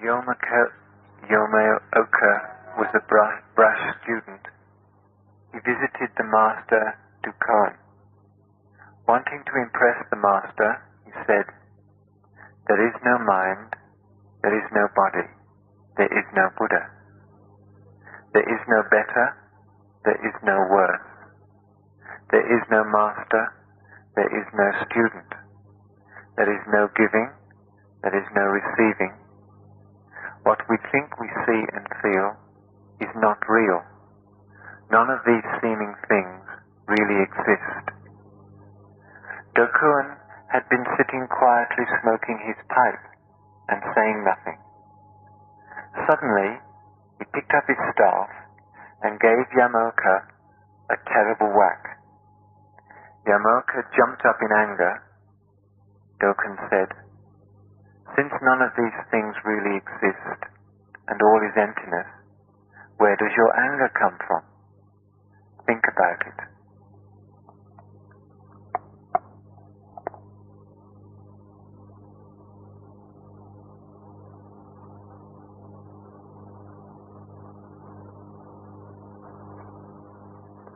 Yomaoka was a brash student. He visited the master Dukkon. Wanting to impress the master, he said, "There is no mind, there is no body, there is no Buddha. There is no better, there is no worse. There is no master, there is no student. There is no giving, there is no receiving. What we think we see and feel is not real. None of these seeming things really exist." Dokuan had been sitting quietly smoking his pipe and saying nothing. Suddenly, he picked up his staff and gave Yamoka a terrible whack. Yamoka jumped up in anger. Dokuan said, "Since none of these things really exist and all is emptiness, where does your anger come from? Think about it."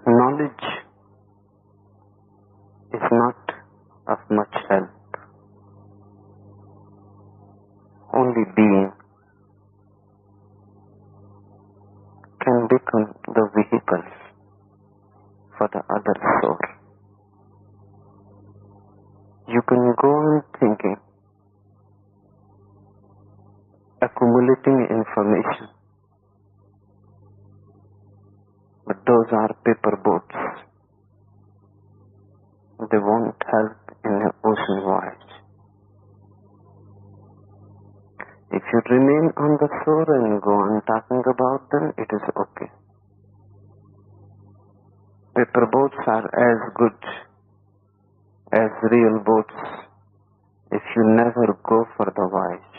Knowledge is not of much help. Only being can become the vehicle for the other soul. You can go on thinking, accumulating information, but those are paper boats. They won't help in an ocean voyage. If you remain on the shore and go on talking about them, it is okay. Paper boats are as good as real boats if you never go for the voyage.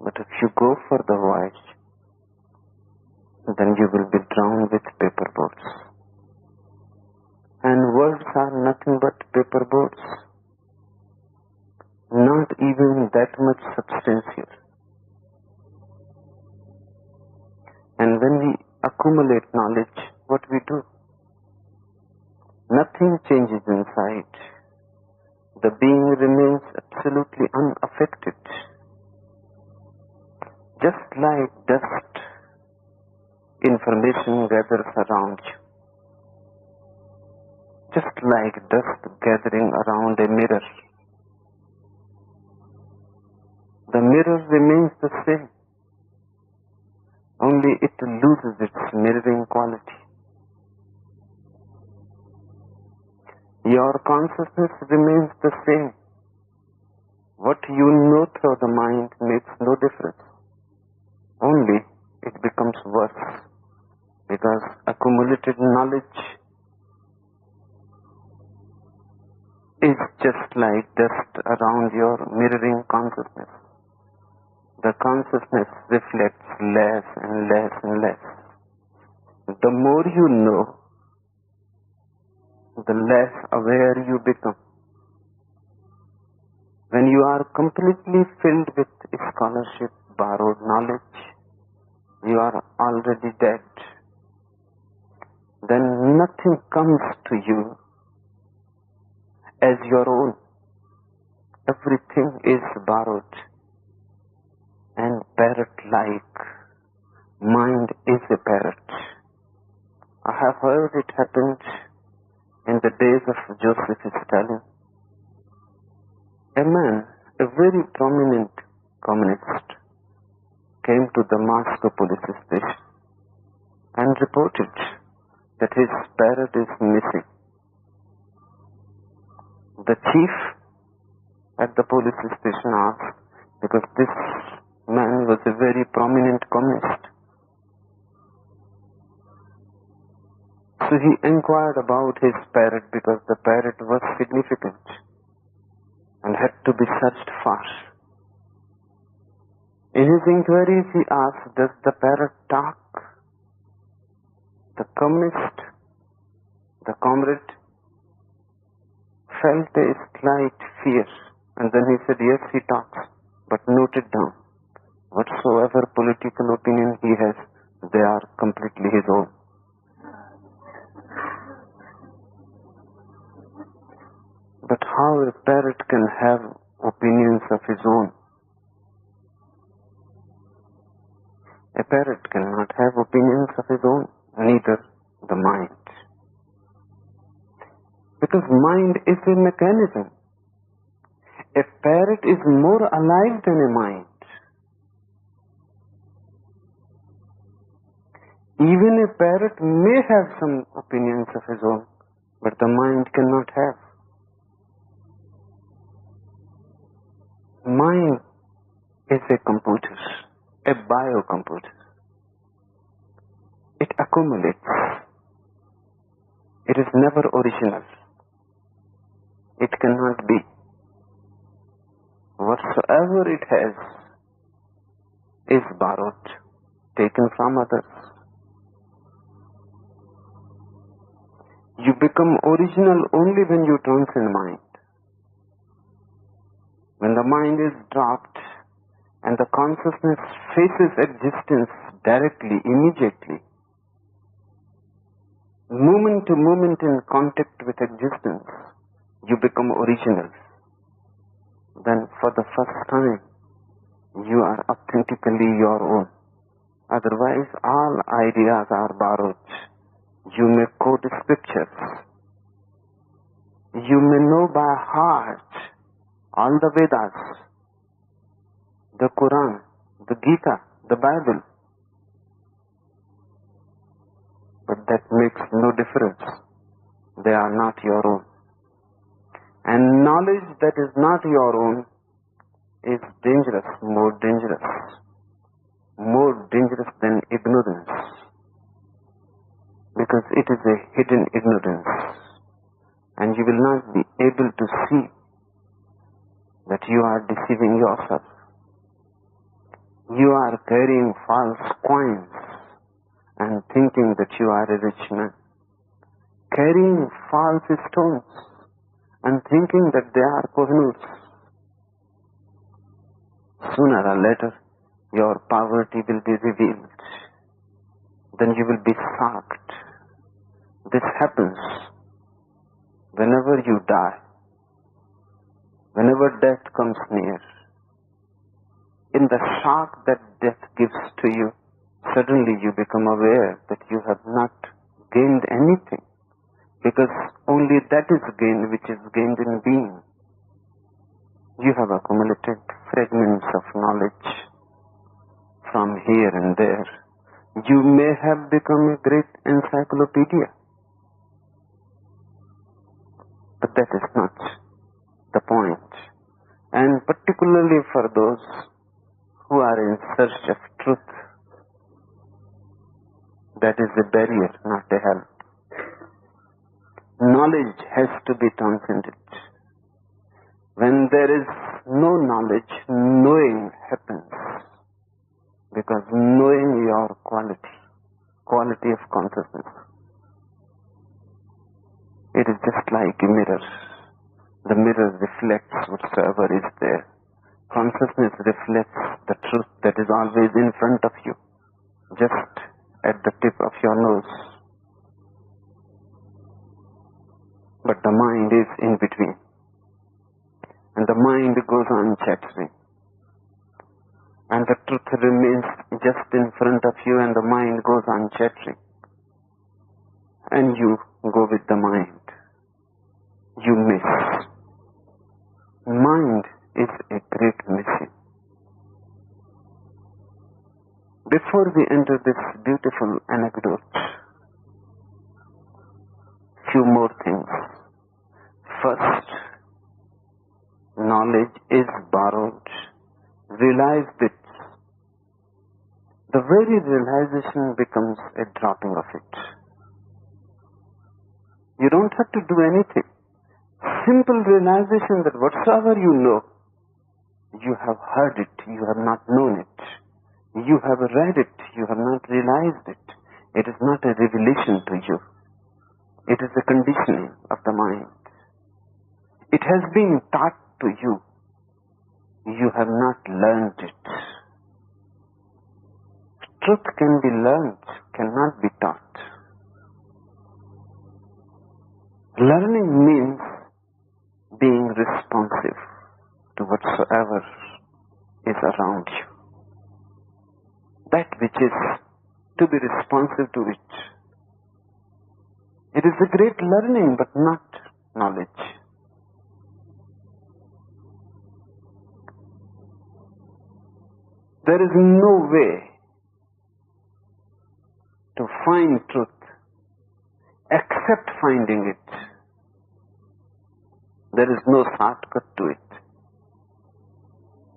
But if you go for the voyage, then you will be drowned with paper boats. And words are nothing but paper boats, not even that much substantial. And when we accumulate knowledge, what we do? Nothing changes inside. The being remains absolutely unaffected. Just like dust, information gathers around you. Just like dust gathering around a mirror. The mirror remains the same, only it loses its mirroring quality. Your consciousness remains the same. What you know through the mind makes no difference. Only it becomes worse, because accumulated knowledge is just like dust around your mirroring consciousness. The consciousness reflects less and less and less. The more you know, the less aware you become. When you are completely filled with scholarship, borrowed knowledge, you are already dead. Then nothing comes to you as your own. Everything is borrowed. And parrot-like, mind is a parrot. I have heard it happened in the days of Joseph Stalin. A man, a very prominent communist, came to the Moscow police station and reported that his parrot is missing. The chief at the police station asked, because this man was a very prominent communist. So he inquired about his parrot because the parrot was significant and had to be searched for. In his inquiries he asked, "Does the parrot talk?" The communist, the comrade, felt a slight fear, and then he said, "Yes, he talks." but note it down. Whatsoever political opinion he has, they are completely his own. But how a parrot can have opinions of his own? A parrot cannot have opinions of his own, neither the mind. Because mind is a mechanism. A parrot is more alive than a mind. Even a parrot may have some opinions of his own, but the mind cannot have. Mind is a computer, a biocomputer. It accumulates. It is never original. It cannot be. Whatsoever it has is borrowed, taken from others. You become original only when you transcend mind. When the mind is dropped and the consciousness faces existence directly, immediately, moment to moment in contact with existence, you become original. Then for the first time, you are authentically your own. Otherwise, all ideas are borrowed. You may quote scriptures. You may know by heart all the Vedas, the Quran, the Gita, the Bible. But that makes no difference. They are not your own. And knowledge that is not your own is dangerous, more dangerous than ignorance. Because it is a hidden ignorance. And you will not be able to see that you are deceiving yourself. You are carrying false coins and thinking that you are a rich man. Carrying false stones and thinking that they are Kohinoors. Sooner or later, your poverty will be revealed. Then you will be shocked. This happens whenever you die. Whenever death comes near, in the shock that death gives to you, suddenly you become aware that you have not gained anything, because only that is gained which is gained in being. You have accumulated fragments of knowledge from here and there. You may have become a great encyclopedia, but that is not the point. And particularly for those who are in search of truth, that is a barrier, not a help. Knowledge has to be transcended. When there is no knowledge, knowing happens. Because knowing your quality of consciousness, it is just like a mirror. The mirror reflects whatsoever is there. Consciousness reflects the truth that is always in front of you, just at the tip of your nose. But the mind is in between. And the mind goes on chattering. And the truth remains just in front of you and the mind goes on chattering. And you go with the mind. You miss. Mind is a great missing. Before we enter this beautiful anecdote, few more things. First, knowledge is borrowed. Realize it. The very realization becomes a dropping of it. You don't have to do anything. Simple realization that whatsoever you know, you have heard it, you have not known it. You have read it, you have not realized it. It is not a revelation to you. It is a conditioning of the mind. It has been taught to you. you have not learned it. Truth can be learned, cannot be taught. Learning means being responsive to whatsoever is around you. That which is to be responsive to it. It is a great learning, but not knowledge. There is no way to find truth except finding it. There is no shortcut to it.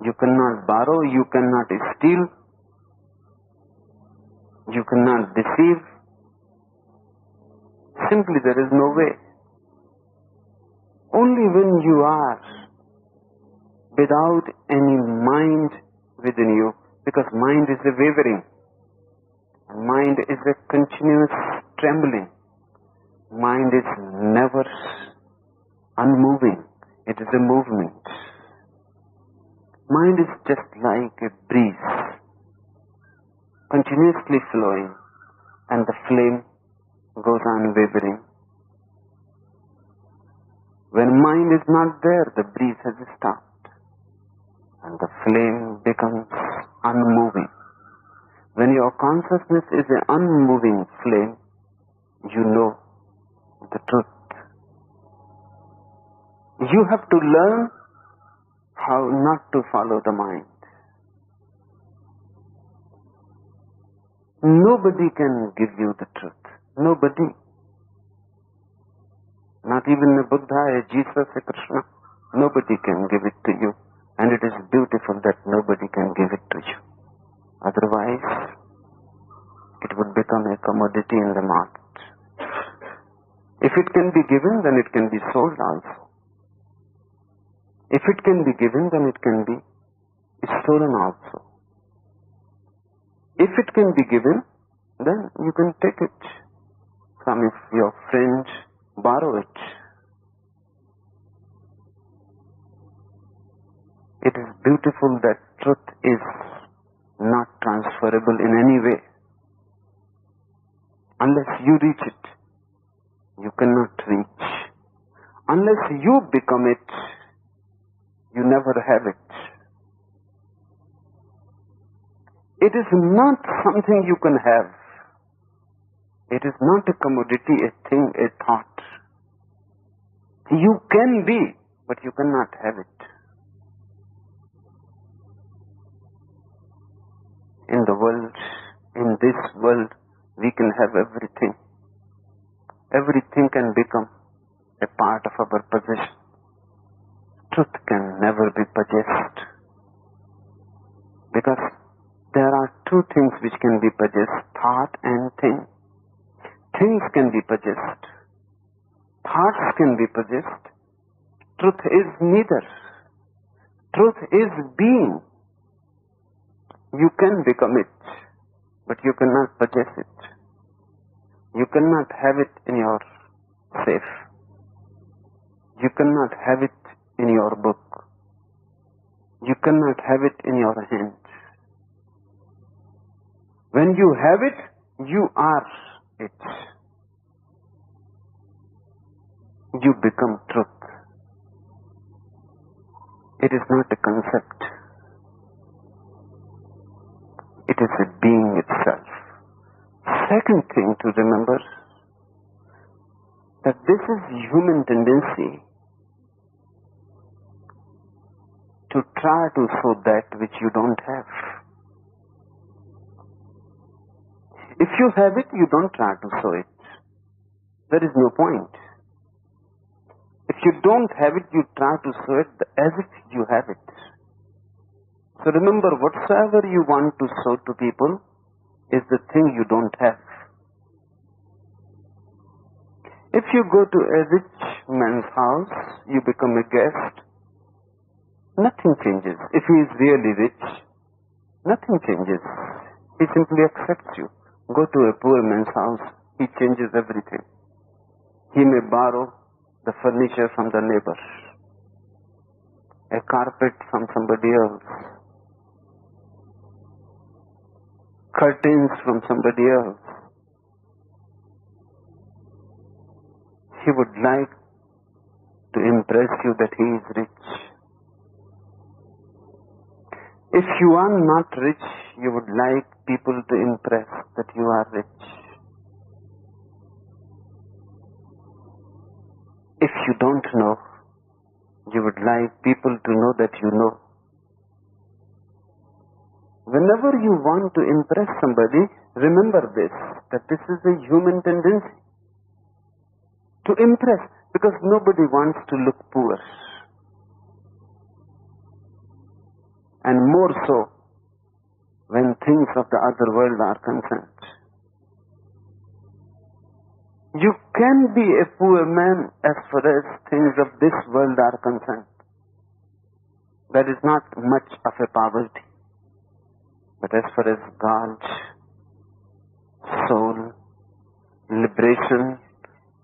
You cannot borrow, you cannot steal, you cannot deceive. Simply there is no way. Only when you are without any mind within you, because mind is a wavering, and mind is a continuous trembling. Mind is never unmoving. It is a movement. Mind is just like a breeze, continuously flowing, and the flame goes on wavering. When mind is not there, the breeze has stopped, and the flame becomes unmoving. When your consciousness is an unmoving flame, you know the truth. You have to learn how not to follow the mind. Nobody can give you the truth. Nobody. Not even a Buddha, a Jesus, a Krishna. Nobody can give it to you. And it is beautiful that nobody can give it to you. Otherwise, it would become a commodity in the market. If it can be given, then it can be sold also. If it can be given, then it can be stolen also. If it can be given, then you can take it from your friend, borrow it. It is beautiful that truth is not transferable in any way. Unless you reach it, you cannot reach. Unless you become it, you never have it. It is not something you can have. It is not a commodity, a thing, a thought. You can be, but you cannot have it. In the world, in this world, we can have everything. Everything can become a part of our possession. Truth can never be possessed. Because there are two things which can be possessed, thought and thing. Things can be possessed. Thoughts can be possessed. Truth is neither. Truth is being. You can become it, but you cannot possess it. You cannot have it in your safe. You cannot have it in your book. You cannot have it in your hand. When you have it, you are it. You become truth. It is not a concept. It is a being itself. Second thing to remember, that this is human tendency to try to show that which you don't have. If you have it, you don't try to show it. There is no point. If you don't have it, you try to show it as if you have it. So remember, whatsoever you want to show to people is the thing you don't have. If you go to a rich man's house, you become a guest, nothing changes. If he is really rich, nothing changes. He simply accepts you. Go to a poor man's house, he changes everything. He may borrow the furniture from the neighbor. a carpet from somebody else, curtains from somebody else. He would like to impress you that he is rich. If you are not rich, you would like people to impress that you are rich. If you don't know, you would like people to know that you know. Whenever you want to impress somebody, remember this, that this is a human tendency to impress, because nobody wants to look poor. And more so when things of the other world are concerned. You can be a poor man as far as things of this world are concerned. That is not much of a poverty. But as far as God, soul, liberation,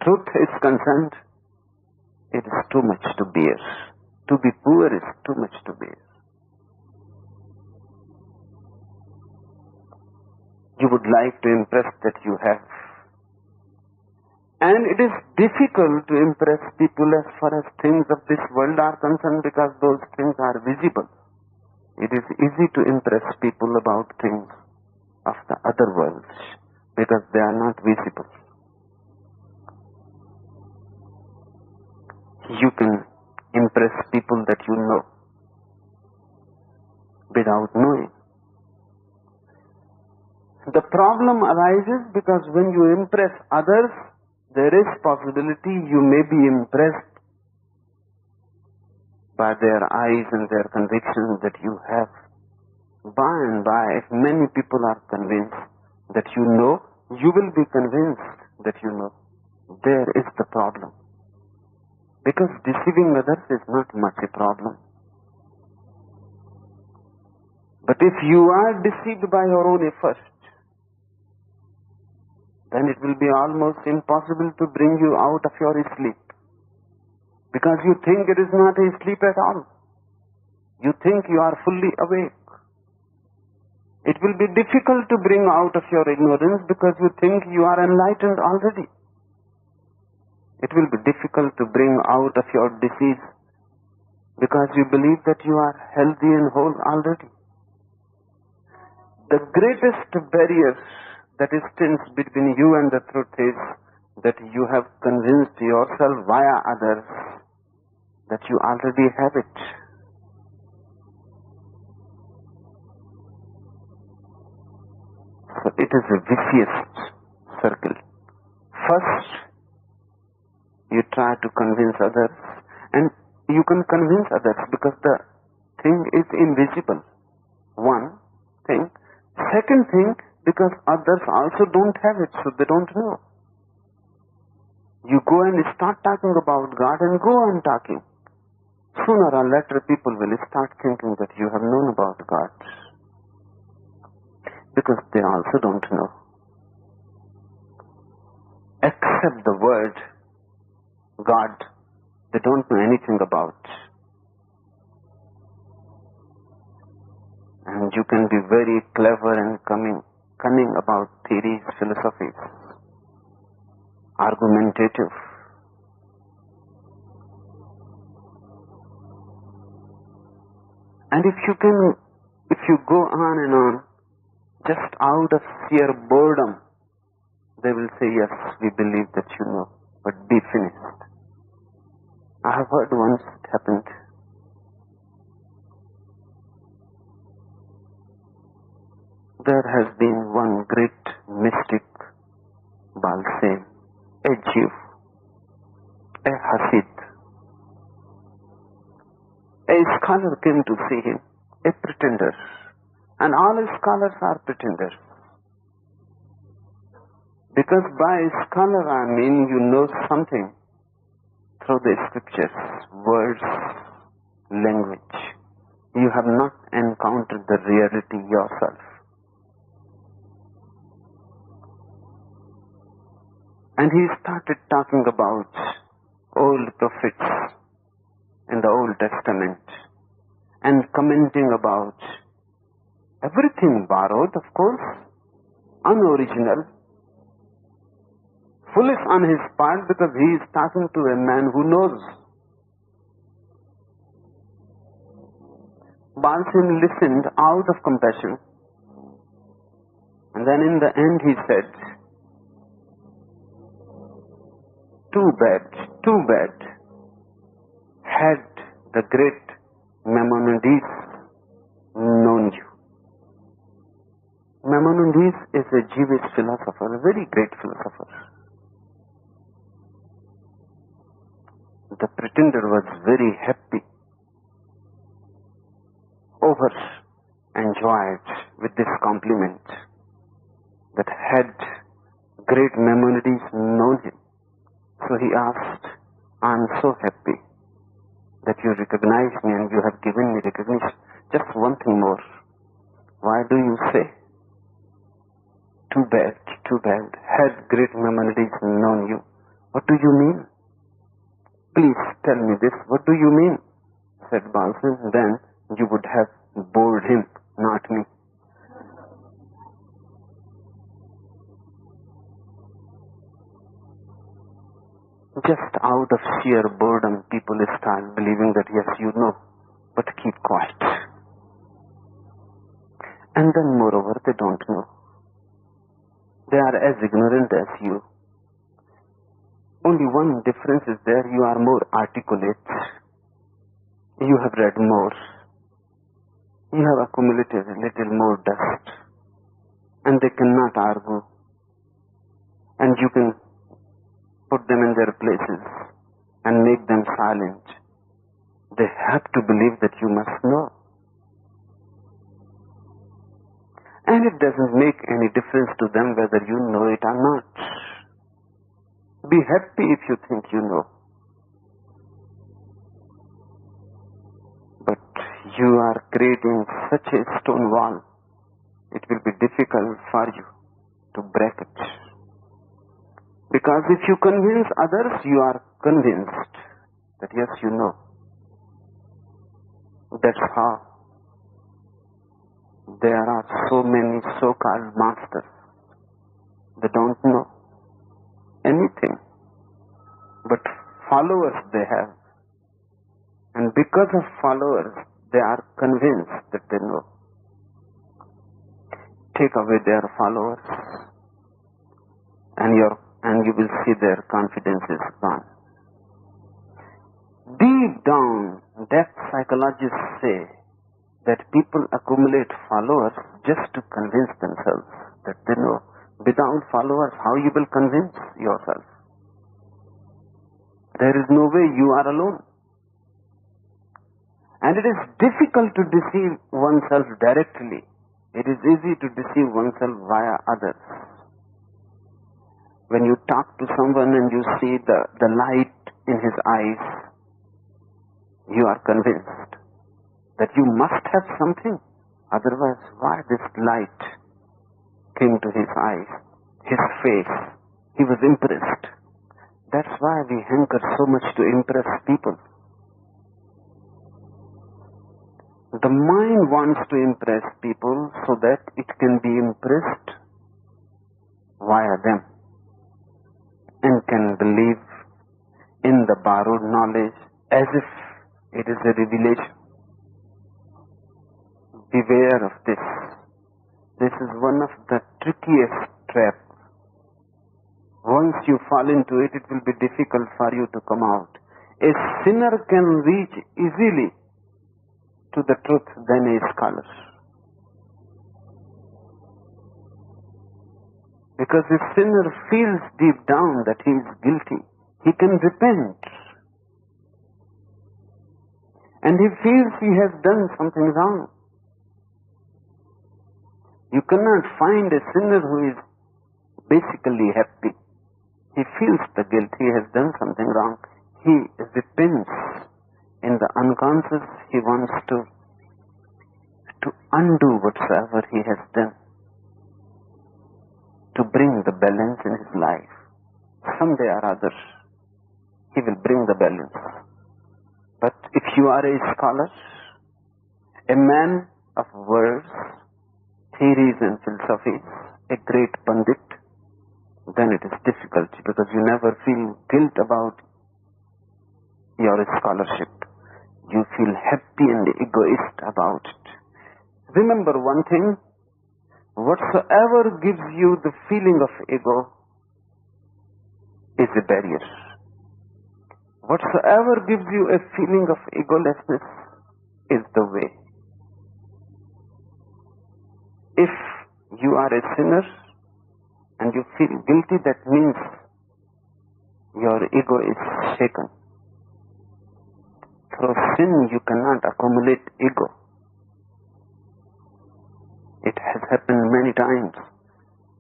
truth is concerned, it is too much to bear. To be poor is too much to bear. You would like to impress that you have. And it is difficult to impress people as far as things of this world are concerned, because those things are visible. It is easy to impress people about things of the other worlds, because they are not visible. You can impress people that you know without knowing. The problem arises because when you impress others, there is possibility you may be impressed by their eyes and their convictions that you have. By and by, if many people are convinced that you know, you will be convinced that you know. There is the problem. Because deceiving others is not much a problem. But if you are deceived by your own effort, then it will be almost impossible to bring you out of your sleep. Because you think it is not a sleep at all. You think you are fully awake. It will be difficult to bring out of your ignorance because you think you are enlightened already. It will be difficult to bring out of your disease because you believe that you are healthy and whole already. The greatest barrier that stands between you and the truth is that you have convinced yourself via others that you already have it. So it is a vicious circle. First, you try to convince others, and you can convince others because the thing is invisible. One thing. Second thing, because others also don't have it, so they don't know. You go and start talking about God and go on talking. Sooner or later people will start thinking that you have known about God. Because they also don't know. Except the word God, they don't know anything about. And you can be very clever and cunning about theories, philosophies, argumentative. And if you go on and on, just out of sheer boredom, they will say, yes, we believe that you know, but be finished. I have heard once it happened. There has been one great mystic, Balsam, a Jew, a Hasid. A scholar came to see him, a pretender. And all scholars are pretenders. Because by scholar I mean you know something through the scriptures, words, language. You have not encountered the reality yourself. And he started talking about old prophets in the Old Testament and commenting about everything borrowed, of course, unoriginal, foolish on his part because he is talking to a man who knows. Balsim listened out of compassion, and then in the end he said, too bad, had the great Maimonides known you. Maimonides is a Jewish philosopher, a very great philosopher. The pretender was very happy, enjoyed with this compliment, that had great Maimonides known him. So he asked, I am so happy that you recognize me and you have given me recognition. Just one thing more. Why do you say, too bad, had great Maimonides known you? What do you mean? Please tell me this. What do you mean? Said Balsim. Then you would have bored him, not me. Just out of sheer boredom, people start believing that yes, you know, but keep quiet. And then moreover, they don't know. They are as ignorant as you. Only one difference is there: you are more articulate. You have read more. You have accumulated a little more dust. And they cannot argue. And you can put them in their places and make them silent. They have to believe that you must know. And it doesn't make any difference to them whether you know it or not. Be happy if you think you know. But you are creating such a stone wall, it will be difficult for you to break it. Because if you convince others, you are convinced that yes, you know. That's how there are so many so-called masters. They don't know anything, but followers they have. And because of followers, they are convinced that they know. Take away their followers, and you will see their confidence is gone. Deep down, that psychologists say that people accumulate followers just to convince themselves that they know. Without followers, how you will convince yourself? There is no way you are alone. And it is difficult to deceive oneself directly. It is easy to deceive oneself via others. When you talk to someone and you see the light in his eyes, you are convinced that you must have something. Otherwise, why this light came to his eyes, his face? He was impressed. That's why we hanker so much to impress people. The mind wants to impress people so that it can be impressed via them and can believe in the borrowed knowledge as if it is a revelation. Beware of this. This is one of the trickiest traps. Once you fall into it, it will be difficult for you to come out. A sinner can reach easily to the truth than a scholar. Because a sinner feels deep down that he is guilty. He can repent. And he feels he has done something wrong. You cannot find a sinner who is basically happy. He feels the guilt. He has done something wrong. He repents. In the unconscious, he wants to undo whatsoever he has done, to bring the balance in his life. Someday or other, he will bring the balance. But if you are a scholar, a man of words, theories and philosophies, a great pandit, then it is difficult because you never feel guilt about your scholarship. You feel happy and egoist about it. Remember one thing, whatsoever gives you the feeling of ego is a barrier. Whatsoever gives you a feeling of egolessness is the way. If you are a sinner and you feel guilty, that means your ego is shaken. Through sin you cannot accumulate ego. It has happened many times.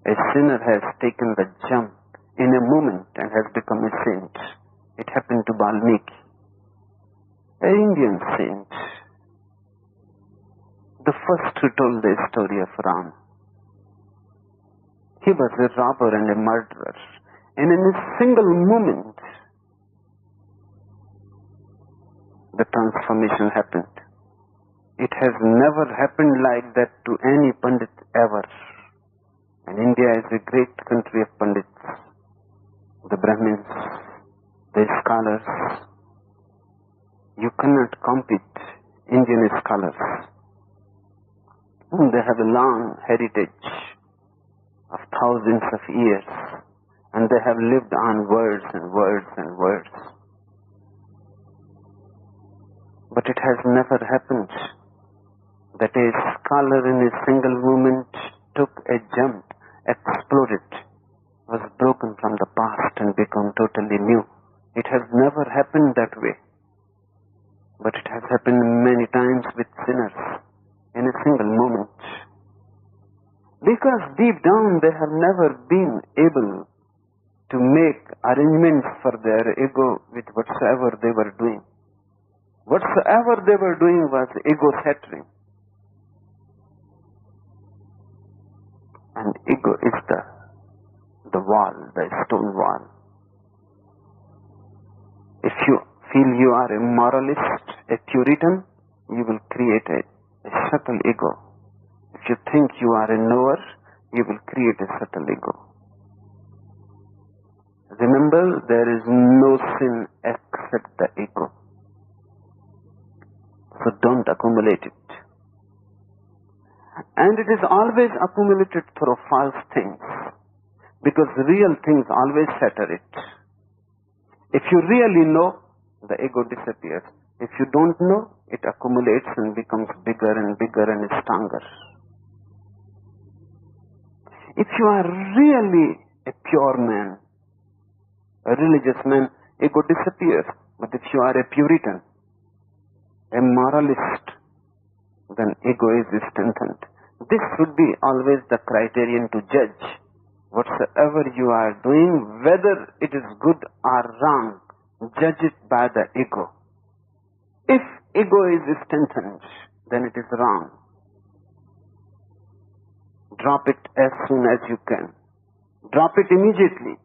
A sinner has taken the jump in a moment and has become a saint. It happened to Valmiki, an Indian saint, the first who told the story of Ram. He was a robber and a murderer, and in a single moment the transformation happened. It has never happened like that to any Pandit ever. And India is a great country of Pandits, the Brahmins, the scholars. You cannot compete Indian scholars. They have a long heritage of thousands of years, and they have lived on words and words and words. But it has never happened that a scholar in a single moment took a jump, exploded, was broken from the past and become totally new. It has never happened that way. But it has happened many times with sinners in a single moment. Because deep down they have never been able to make arrangements for their ego with whatsoever they were doing. Whatsoever they were doing was ego-centering. And ego is the wall, the stone wall. If you feel you are a moralist, a Puritan, you will create a subtle ego. If you think you are a knower, you will create a subtle ego. Remember, there is no sin except the ego. So don't accumulate it. And it is always accumulated through false things, because real things always shatter it. If you really know, the ego disappears. If you don't know, it accumulates and becomes bigger and bigger and stronger. If you are really a pure man, a religious man, ego disappears. But if you are a Puritan, a moralist, then ego is strengthened. This should be always the criterion to judge whatsoever you are doing, whether it is good or wrong. Judge it by the ego. If ego is strengthened, then it is wrong. Drop it as soon as you can. Drop it immediately.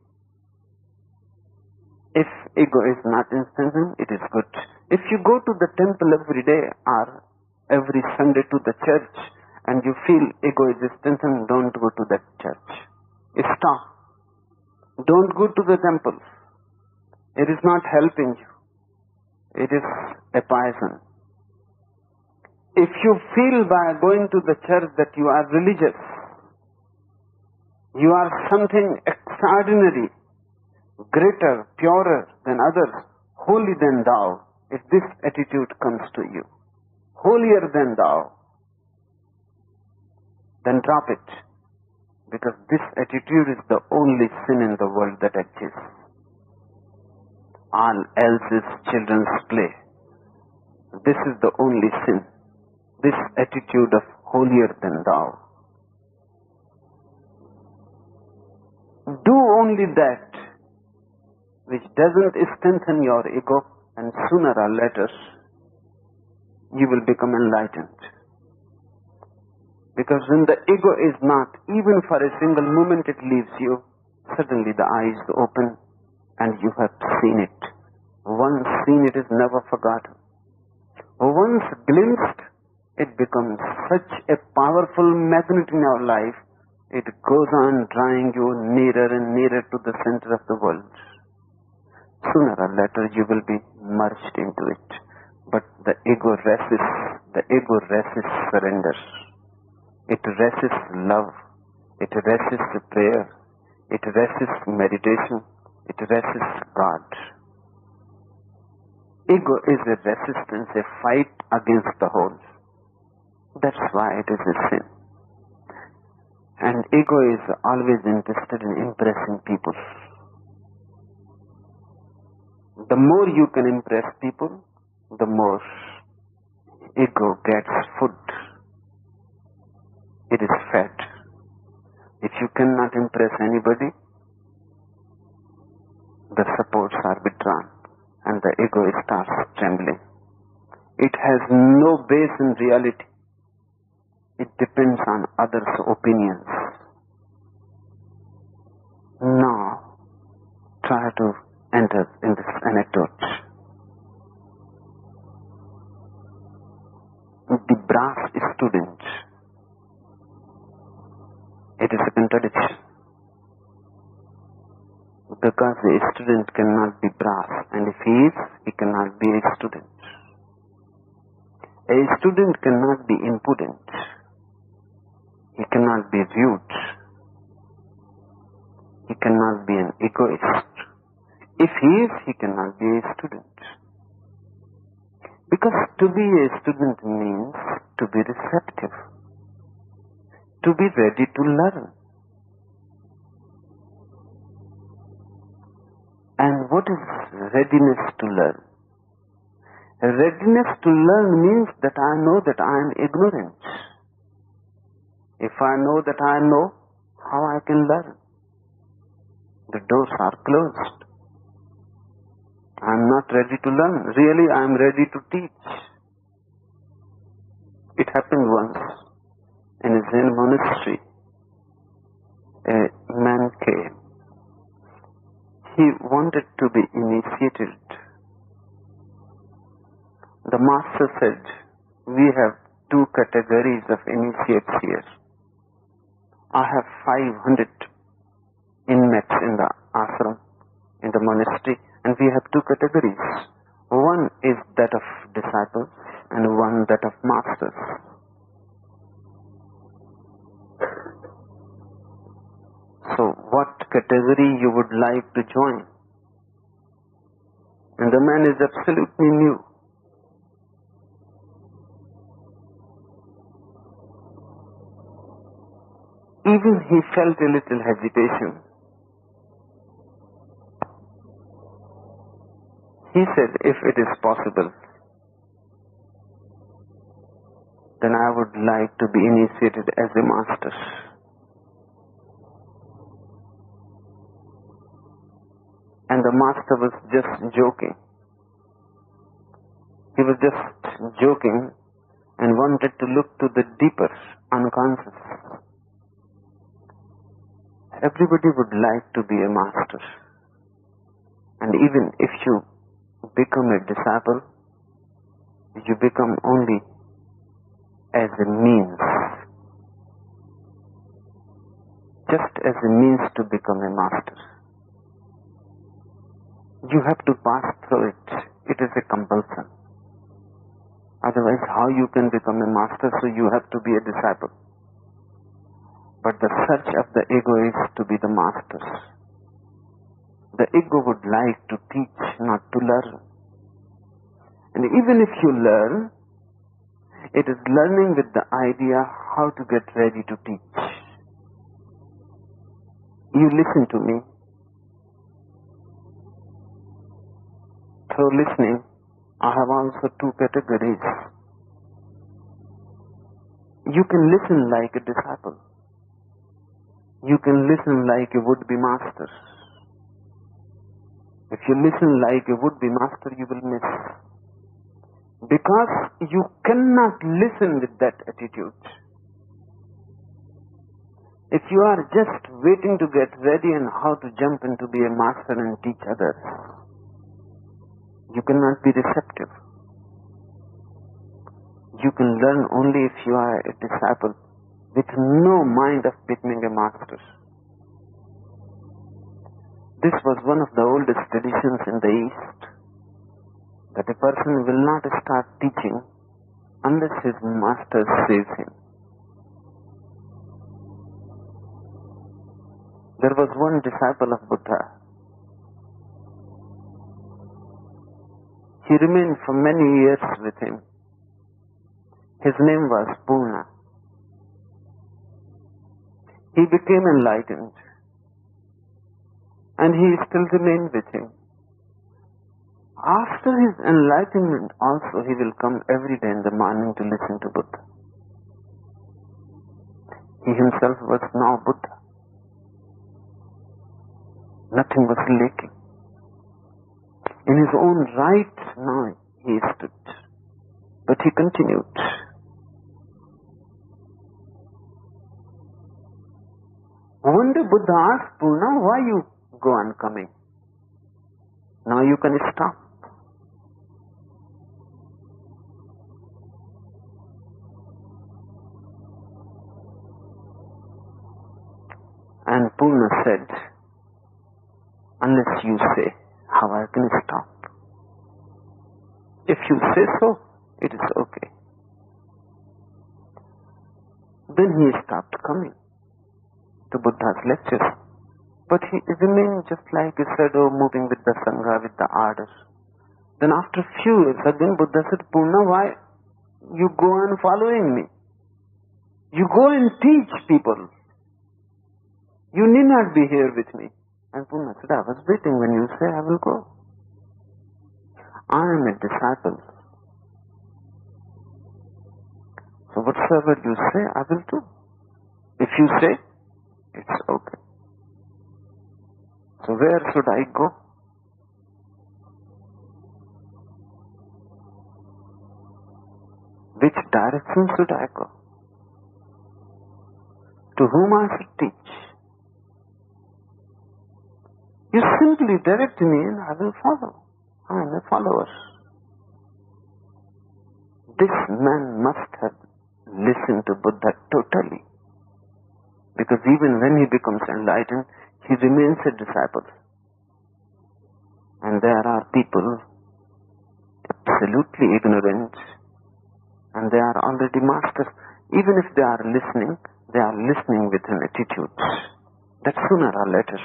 If ego is not strengthened, it is good. If you go to the temple every day or every Sunday to the church and you feel ego is strengthened, don't go to that church. Stop. Don't go to the temple. It is not helping you. It is a poison. If you feel by going to the church that you are religious, you are something extraordinary, greater, purer than others, holy than thou, if this attitude comes to you, holier than thou, then drop it, because this attitude is the only sin in the world that exists. All else is children's play. This is the only sin, this attitude of holier than thou. Do only that which doesn't strengthen your ego, and sooner or later you will become enlightened. Because when the ego is not, even for a single moment it leaves you, suddenly the eyes open and you have seen it. Once seen, it is never forgotten. Once glimpsed, it becomes such a powerful magnet in our life, it goes on drawing you nearer and nearer to the center of the world. Sooner or later you will be merged into it. But the ego resists surrender. It resists love. It resists prayer. It resists meditation. It resists God. Ego is a resistance, a fight against the whole. That's why it is a sin. And ego is always interested in impressing people. The more you can impress people, the more ego gets food. It is fed. If you cannot impress anybody, the supports are withdrawn and the ego starts trembling. It has no base in reality. It depends on others' opinions. Now, try to enter in this anecdote. The brass student. It is a contradiction. Because a student cannot be brass, and if he is, he cannot be a student. A student cannot be impudent. He cannot be rude. He cannot be an egoist. If he is, he cannot be a student. Because to be a student means to be receptive, to be ready to learn. And what is readiness to learn? Readiness to learn means that I know that I am ignorant. If I know that I know, how I can learn? The doors are closed. I am not ready to learn. Really, I am ready to teach. It happened once in a Zen monastery. A man came. He wanted to be initiated. The master said, we have 2 categories of initiates here. I have 500 inmates in the ashram, in the monastery, and we have 2 categories. One is that of disciples and one that of masters. So what category you would like to join? And the man is absolutely new. Even he felt a little hesitation. He said, if it is possible, then I would like to be initiated as a master. And the master was just joking. He was just joking and wanted to look to the deeper unconscious. Everybody would like to be a master. And even if you become a disciple, you become only as a means. Just as a means to become a master. You have to pass through it. It is a compulsion. Otherwise, how you can become a master? So you have to be a disciple. But the search of the ego is to be the master. The ego would like to teach, not to learn. And even if you learn, it is learning with the idea how to get ready to teach. You listen to me. Through listening, I have also 2 categories. You can listen like a disciple. You can listen like a would-be master. If you listen like a would-be master, you will miss. Because you cannot listen with that attitude. If you are just waiting to get ready and how to jump in to be a master and teach others, you cannot be receptive. You can learn only if you are a disciple with no mind of becoming a master. This was one of the oldest traditions in the East, that a person will not start teaching unless his master saves him. There was one disciple of Buddha. He remained for many years with him. His name was Purna. He became enlightened, and he still remained with him. After his enlightenment also, he will come every day in the morning to listen to Buddha. He himself was now Buddha. Nothing was lacking. In his own right now he stood, but he continued. One day Buddha asked Purna, why you go on coming? Now you can stop. And Purna said, unless you say, how I can stop? If you say so, it is okay. Then he stopped coming to Buddha's lectures. But he remained just like a shadow moving with the Sangha, with the ardor. Then after a few years, again Buddha said, Purna, why you go on following me? You go and teach people. You need not be here with me. And Purna said, I was waiting when you say I will go. I am a disciple. So whatsoever you say, I will do. If you say, it's okay. So where should I go? Which direction should I go? To whom I should teach? You simply direct me and I will follow. I am a follower. This man must have listened to Buddha totally. Because even when he becomes enlightened, he remains a disciple. And there are people absolutely ignorant, and they are already masters. Even if they are listening with an attitude that sooner or later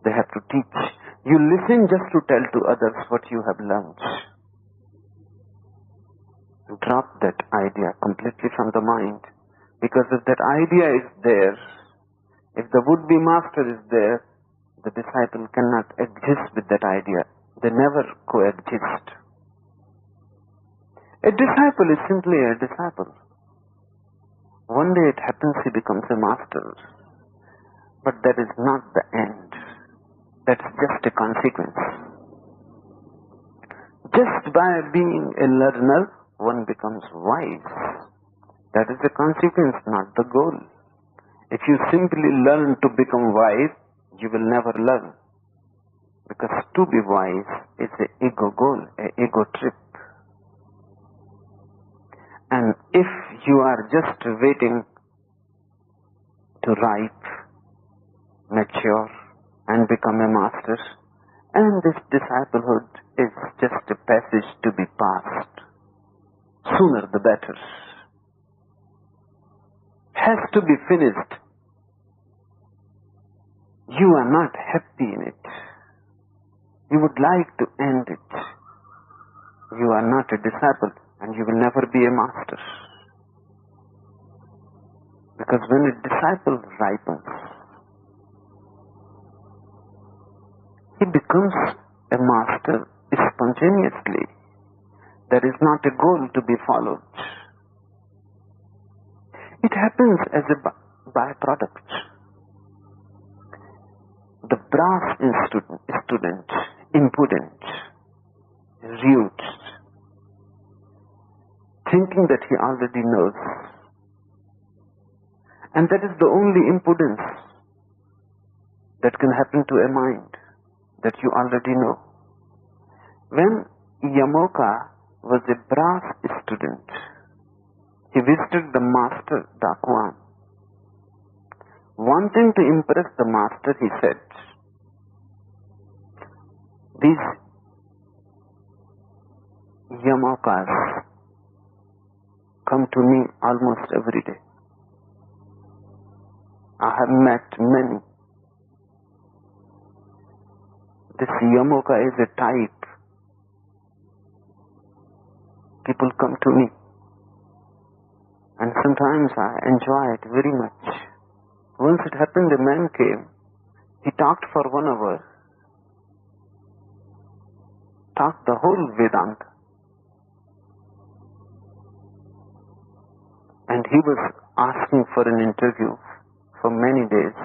they have to teach. You listen just to tell to others what you have learned. Drop that idea completely from the mind, because if that idea is there, if the would-be master is there, the disciple cannot exist with that idea. They never coexist. A disciple is simply a disciple. One day it happens he becomes a master, but that is not the end. That's just a consequence. Just by being a learner, one becomes wise. That is the consequence, not the goal. If you simply learn to become wise, you will never learn. Because to be wise is an ego goal, an ego trip. And if you are just waiting to ripe, mature, and become a master, and this disciplehood is just a passage to be passed, sooner the better. Has to be finished. You are not happy in it. You would like to end it. You are not a disciple, and you will never be a master. Because when a disciple ripens, he becomes a master spontaneously. There is not a goal to be followed. It happens as a byproduct. The brass student, impudent, rude, thinking that he already knows. And that is the only impudence that can happen to a mind, that you already know. When Yamoka was a brass student, He visited the master, Dakuan. Wanting to impress the master, he said, these Yamokas come to me almost every day. I have met many. This Yamoka is a type. People come to me, and sometimes I enjoy it very much. Once it happened, a man came. He talked for 1 hour. Talked the whole Vedanta. And he was asking for an interview for many days.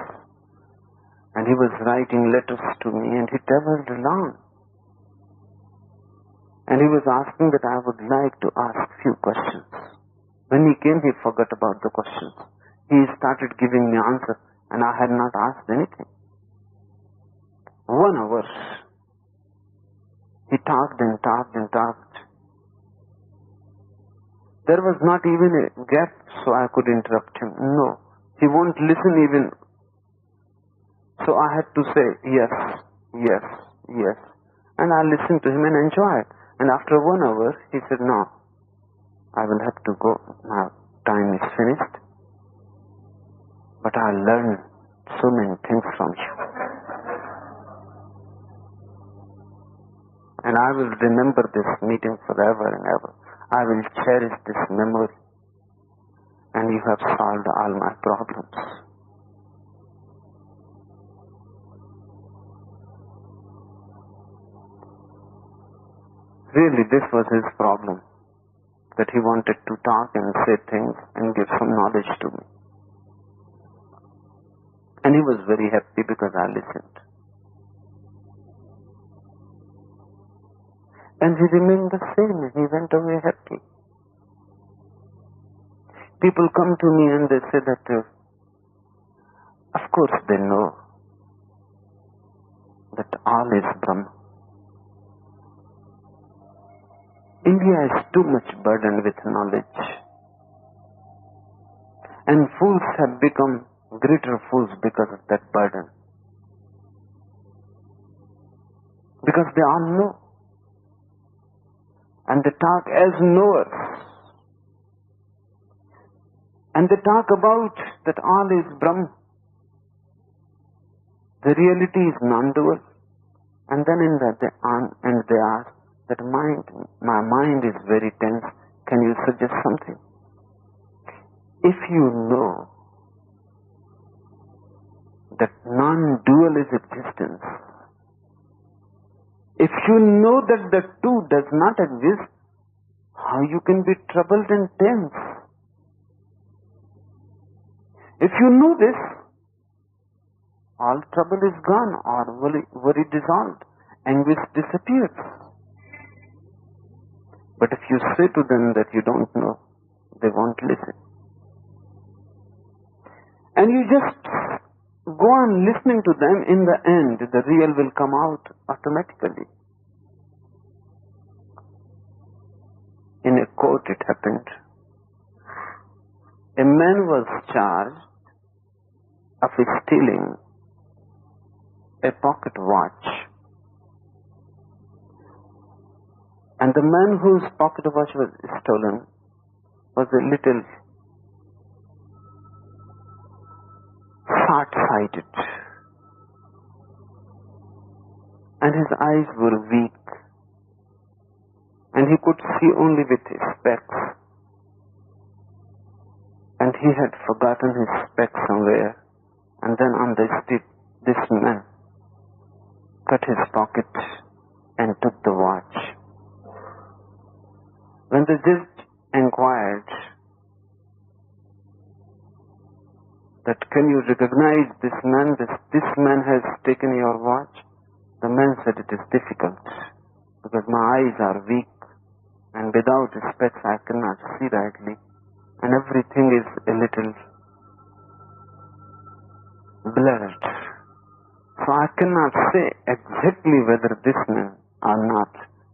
And he was writing letters to me, and he traveled along. And he was asking that I would like to ask few questions. When he came, he forgot about the questions. He started giving me answers, and I had not asked anything. 1 hour. He talked and talked and talked. There was not even a gap so I could interrupt him. No. He won't listen even. So I had to say yes, yes, yes. And I listened to him and enjoyed. And after 1 hour, he said, no, I will have to go. Now time is finished. But I learned so many things from you. And I will remember this meeting forever and ever. I will cherish this memory. And you have solved all my problems. Really, this was his problem. That he wanted to talk and say things and give some knowledge to me. And he was very happy because I listened. And he remained the same. He went away happy. People come to me and they say that, of course they know that all is Brahma. India is too much burdened with knowledge. And fools have become greater fools because of that burden. Because they all know. And they talk as knowers. And they talk about that all is Brahma. The reality is non-dual. And then in that they ask that my mind is very tense. Can you suggest something? If you know that non-dual is existence, if you know that the two does not exist, how you can be troubled and tense? If you know this, all trouble is gone, or worry dissolved, anguish disappears. But if you say to them that you don't know, they won't listen. And you just go on listening to them, in the end, the real will come out automatically. In a court it happened. A man was charged of stealing a pocket watch. And the man whose pocket watch was stolen was a little short-sighted. And his eyes were weak. And he could see only with his specs. And he had forgotten his specs somewhere. And then on the street, this man cut his pocket and took the watch. When the judge inquired that, can you recognize this man? This man has taken your watch. The man said, it is difficult because my eyes are weak and without specs I cannot see rightly and everything is a little blurred. So I cannot say exactly whether this man or not,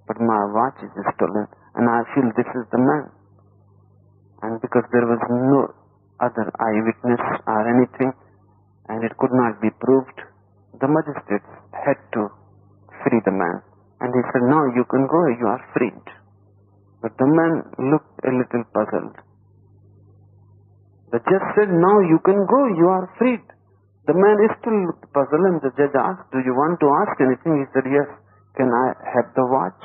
but my watch is stolen and I feel this is the man. And because there was no other eyewitness or anything, and it could not be proved, the magistrates had to free the man. And he said, "Now you can go, you are freed." But the man looked a little puzzled. The judge said, "Now you can go, you are freed." The man is still looked puzzled, and the judge asked, "Do you want to ask anything?" He said, "Yes." "Can I have the watch?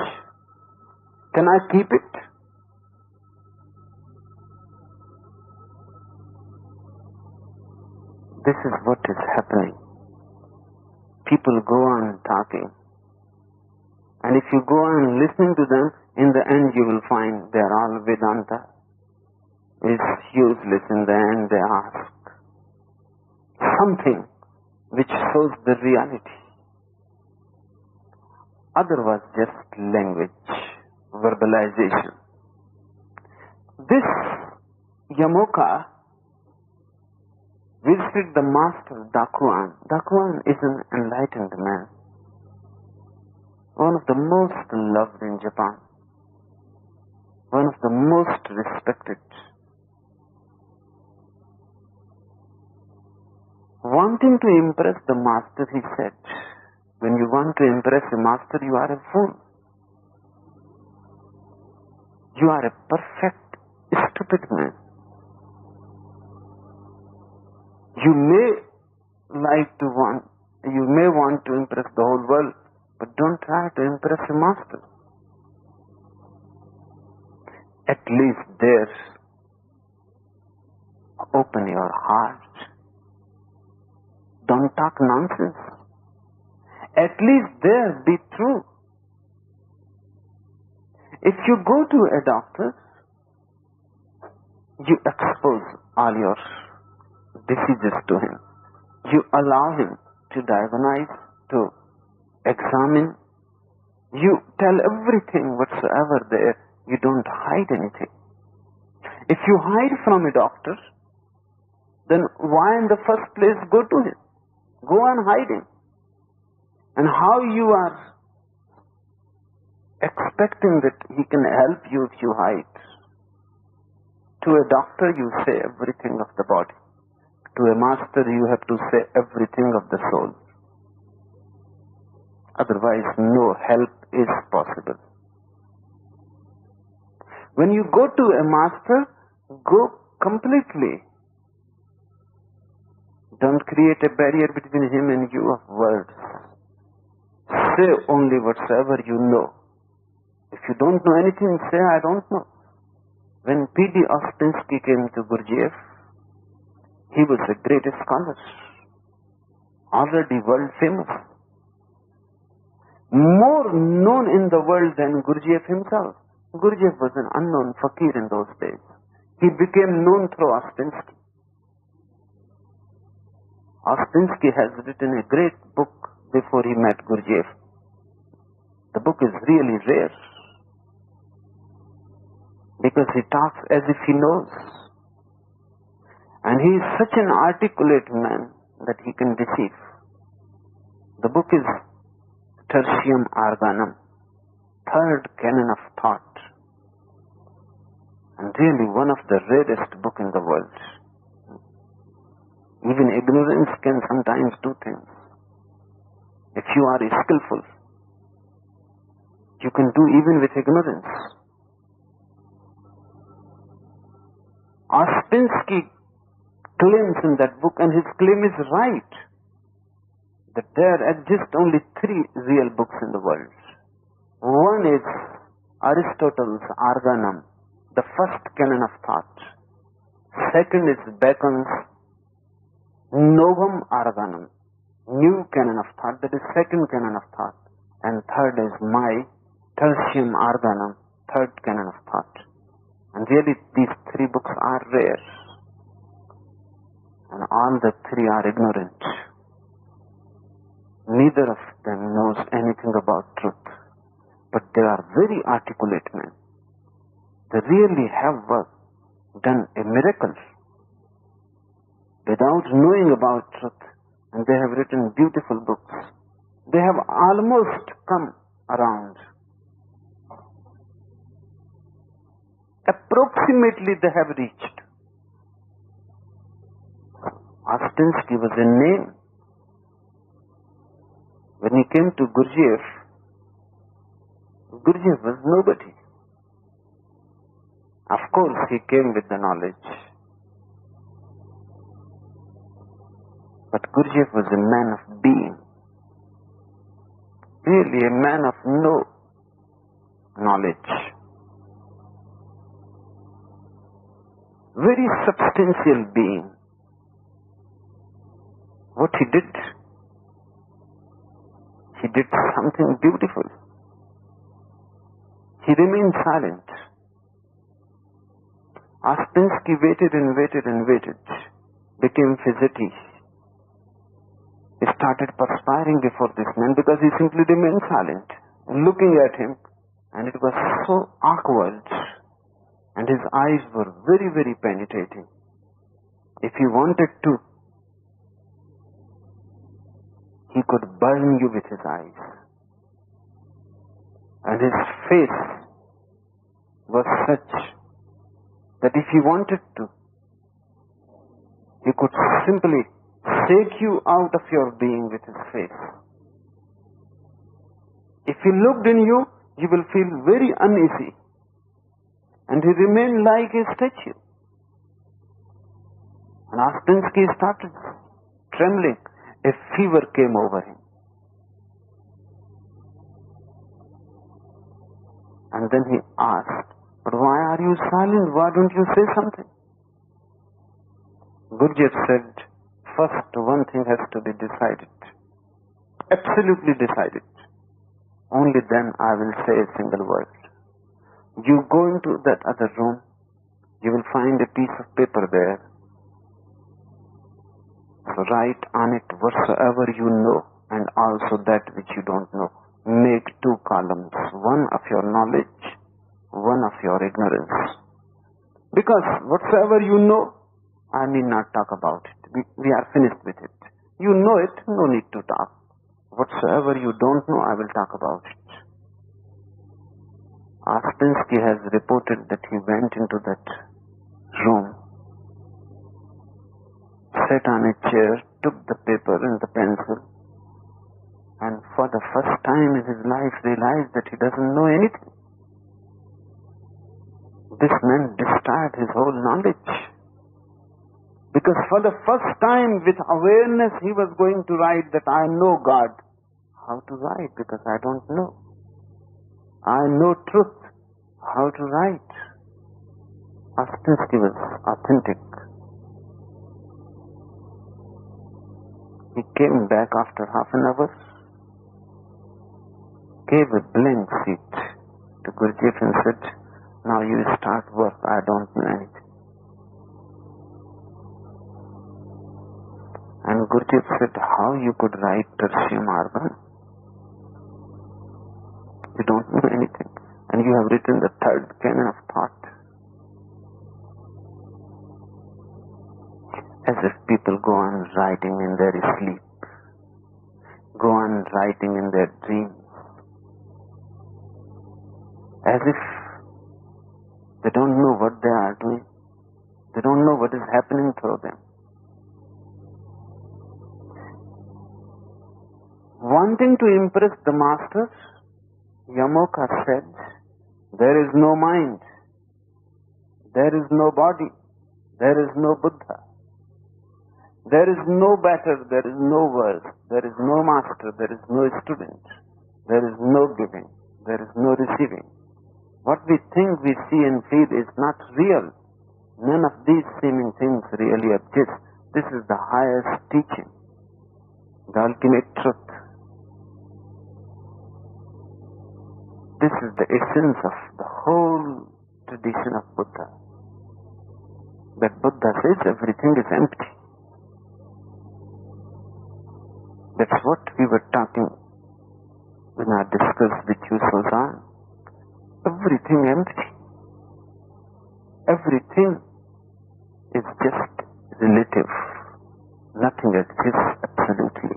Can I keep it?" This is what is happening. People go on talking. And if you go on listening to them, in the end you will find they are all Vedanta. It's useless. In the end they ask something which shows the reality. Other was just language, verbalization. This Yamoka visited the master Dakuan. Dakuan is an enlightened man, one of the most loved in Japan, one of the most respected. Wanting to impress the master, he said, "When you want to impress a master, you are a fool. You are a perfect stupid man. You may want to impress the whole world, but don't try to impress a master. At least there, open your heart. Don't talk nonsense. At least there, be true. If you go to a doctor, you expose all your diseases to him. You allow him to diagnose, to examine. You tell everything whatsoever there. You don't hide anything. If you hide from a doctor, then why in the first place go to him? Go on hiding. And how you are expecting that he can help you if you hide? To a doctor you say everything of the body. To a master you have to say everything of the soul. Otherwise no help is possible. When you go to a master, go completely. Don't create a barrier between him and you of words. Say only whatsoever you know. If you don't know anything, say, "I don't know." When P.D. Ostinsky came to Gurdjieff, he was a great scholar, already world famous, more known in the world than Gurdjieff himself. Gurdjieff was an unknown fakir in those days. He became known through Ostinsky. Ostinsky has written a great book before he met Gurdjieff. The book is really rare because he talks as if he knows. And he is such an articulate man that he can deceive. The book is Tertium Organum, third canon of thought, and really one of the rarest book in the world. Even ignorance can sometimes do things. If you are skillful, you can do even with ignorance. Ostinsky claims in that book, and his claim is right, that there exist only three real books in the world. One is Aristotle's Organum, the first canon of thought. Second is Bacon's Novum Organum, new canon of thought, that is second canon of thought. And third is my Tertium Organum, third canon of thought. And really these three books are rare. And all the three are ignorant. Neither of them knows anything about truth. But they are very articulate men. They really have done a miracle without knowing about truth. And they have written beautiful books. They have almost come around. approximately they have reached. Ostenski was a name. When he came to Gurdjieff was nobody. Of course, he came with the knowledge. But Gurdjieff was a man of being. Really a man of no knowledge. Very substantial being. What he did something beautiful. He remained silent. Ostenski waited and waited and waited, became fidgety. He started perspiring before this man because he simply remained silent, looking at him, and it was so awkward, and his eyes were very, very penetrating. If he wanted to, he could burn you with his eyes. And his face was such that if he wanted to, he could simply shake you out of your being with his face. If he looked in you, you will feel very uneasy. And he remained like a statue. And Ostenski started trembling. A fever came over him. And then he asked, "But why are you silent? Why don't you say something?" Gurdjieff said, "First, one thing has to be decided. Absolutely decided. Only then I will say a single word. You go into that other room, you will find a piece of paper there. So write on it whatsoever you know and also that which you don't know. Make 2 columns, one of your knowledge, one of your ignorance. Because whatsoever you know, I need not talk about it. We are finished with it. You know it, no need to talk. Whatsoever you don't know, I will talk about it." Ostenski has reported that he went into that room, sat on a chair, took the paper and the pencil, and for the first time in his life realized that he doesn't know anything. This man destroyed his whole knowledge. Because for the first time with awareness he was going to write that I know God. How to write? Because I don't know. I know truth. How to write? Ostenski was authentic. He came back after half an hour, gave a blank sheet to Gurdjieff and said, "Now you start work, I don't know anything." And Gurdjieff said, "How you could write tertium organ? You don't know anything. And you have written the 3rd canon of thought." As if people go on writing in their sleep, go on writing in their dreams. As if they don't know what they are doing. They don't know what is happening through them. Wanting to impress the masters, Yamoka said, "There is no mind, there is no body, there is no Buddha. There is no better, there is no worse, there is no master, there is no student, there is no giving, there is no receiving. What we think, we see and feel is not real. None of these seeming things really exist. This is the highest teaching, the ultimate truth. This is the essence of the whole tradition of Buddha. That Buddha says everything is empty. That's what we were talking when I discussed with you, Suzanne. Everything empty. Everything is just relative. Nothing exists absolutely.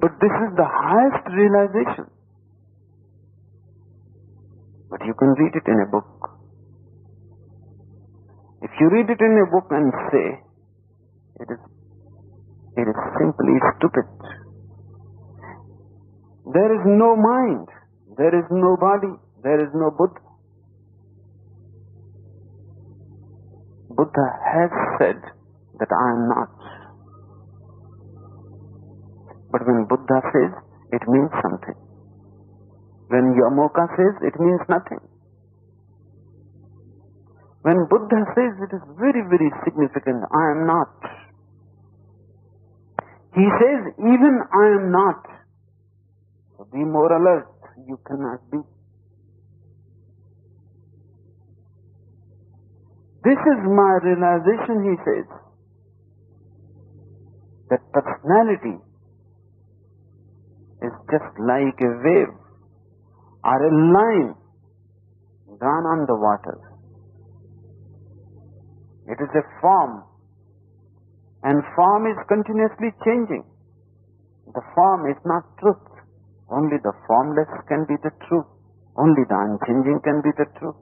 But this is the highest realization. But You can read it in a book. If you read it in a book and say, it is simply stupid. There is no mind, there is no body, there is no Buddha. Buddha has said that I am not. But when Buddha says, it means something. When Yamoka says, it means nothing. When Buddha says, it is very, very significant, I am not. He says, even I am not. So be more alert. You cannot be. This is my realization, he says, that personality is just like a wave or a line gone on the water. It is a form, and form is continuously changing. The form is not truth. Only the formless can be the truth. Only the unchanging can be the truth.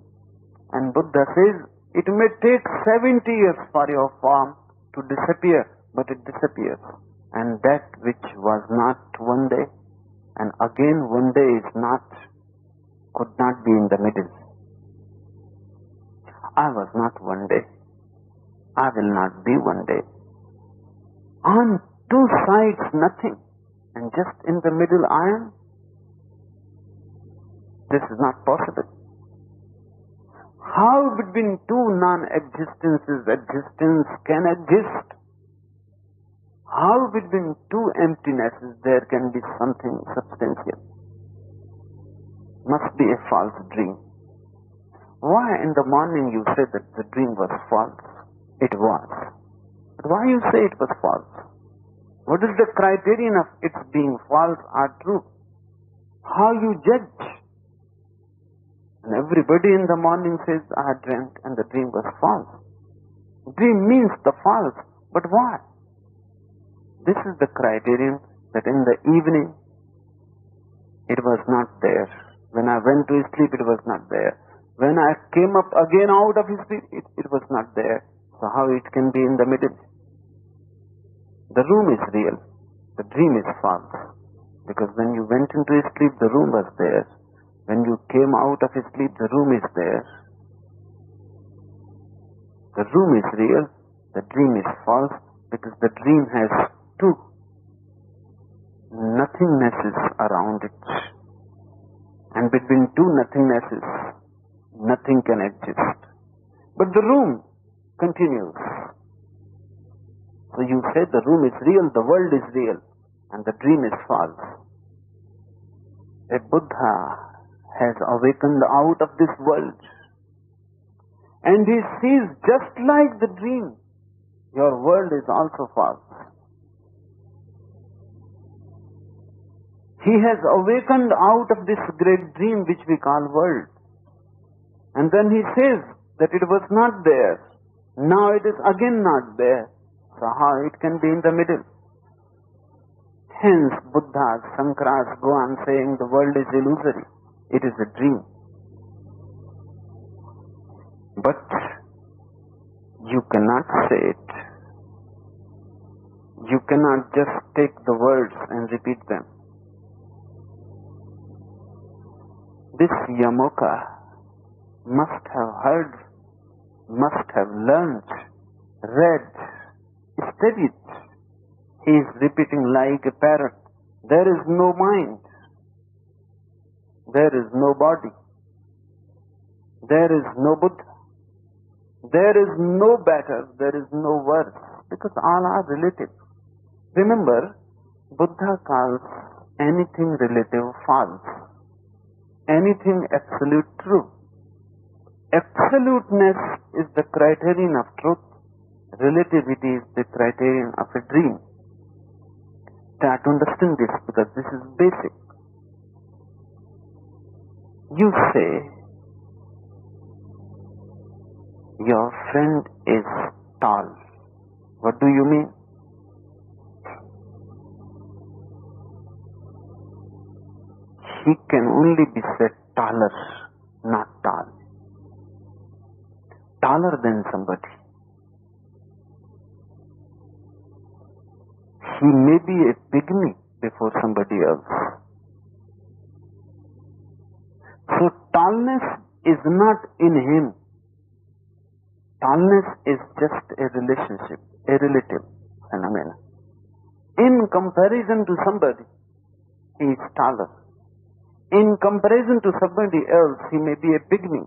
And Buddha says, it may take 70 years for your form to disappear, but it disappears. And that which was not one day, and again one day is not, could not be in the middle. I was not one day. I will not be one day. On two sides nothing, and just in the middle I am. This is not possible. How between two non-existences existence can exist? How between two emptinesses there can be something substantial? Must be a false dream. Why in the morning you say that the dream was false? It was. But why you say it was false? What is the criterion of its being false or true? How you judge? And everybody in the morning says, I dreamt and the dream was false. Dream means the false. But why? This is the criterion that in the evening it was not there. When I went to sleep, it was not there. When I came up again out of sleep, it was not there. So how it can be in the middle? The room is real. The dream is false. Because when you went into sleep, the room was there. When you came out of sleep, the room is there. The room is real. The dream is false. Because the dream has two nothingnesses around it. And between two nothingnesses, nothing can exist. But the room continues. So you say the room is real, the world is real, and the dream is false. A Buddha has awakened out of this world, and he sees just like the dream, your world is also false. He has awakened out of this great dream which we call world. And then he says that it was not there. Now it is again not there. So how it can be in the middle? Hence Buddhas, Sankaras go on saying the world is illusory. It is a dream. But you cannot say it. You cannot just take the words and repeat them. This Yamoka must have heard, must have learned, read, studied. He is repeating like a parrot. There is no mind. There is no body. There is no Buddha. There is no better. There is no worse. Because all are relative. Remember, Buddha calls anything relative false. Anything absolute true. Absoluteness is the criterion of truth. Relativity is the criterion of a dream. Try to understand this because this is basic. You say, your friend is tall. What do you mean? He can only be said taller, not tall. Taller than somebody. He may be a pygmy before somebody else. So tallness is not in him. Tallness is just a relationship, a relative phenomenon. In comparison to somebody, he is taller. In comparison to somebody else, he may be a pygmy.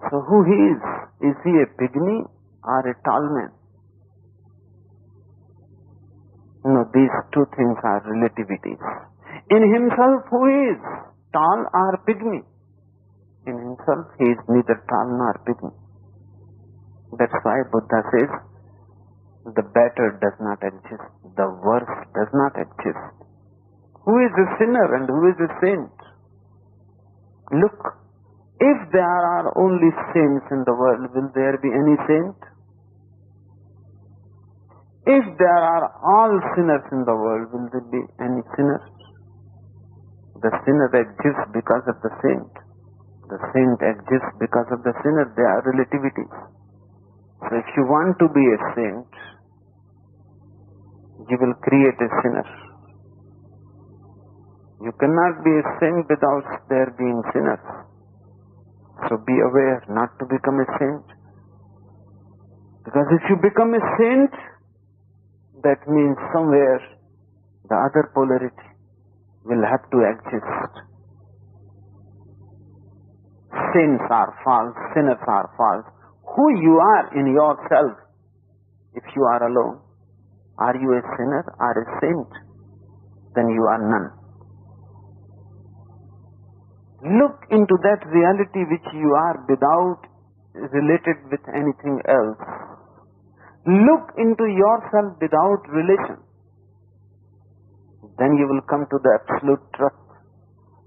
So who he is? Is he a pygmy or a tall man? No, these two things are relativities. In himself, who is? Tall or pygmy? In himself, he is neither tall nor pygmy. That's why Buddha says, the better does not exist, the worse does not exist. Who is a sinner and who is a saint? Look, if there are only saints in the world, will there be any saint? If there are all sinners in the world, will there be any sinners? The sinner exists because of the saint. The saint exists because of the sinner. They are relativities. So if you want to be a saint, you will create a sinner. You cannot be a saint without there being sinners. So be aware not to become a saint. Because if you become a saint, that means somewhere the other polarity will have to exist. Saints are false, sinners are false. Who you are in yourself, if you are alone, are you a sinner or a saint? Then you are none. Look into that reality which you are without related with anything else. Look into yourself without relation. Then you will come to the absolute truth.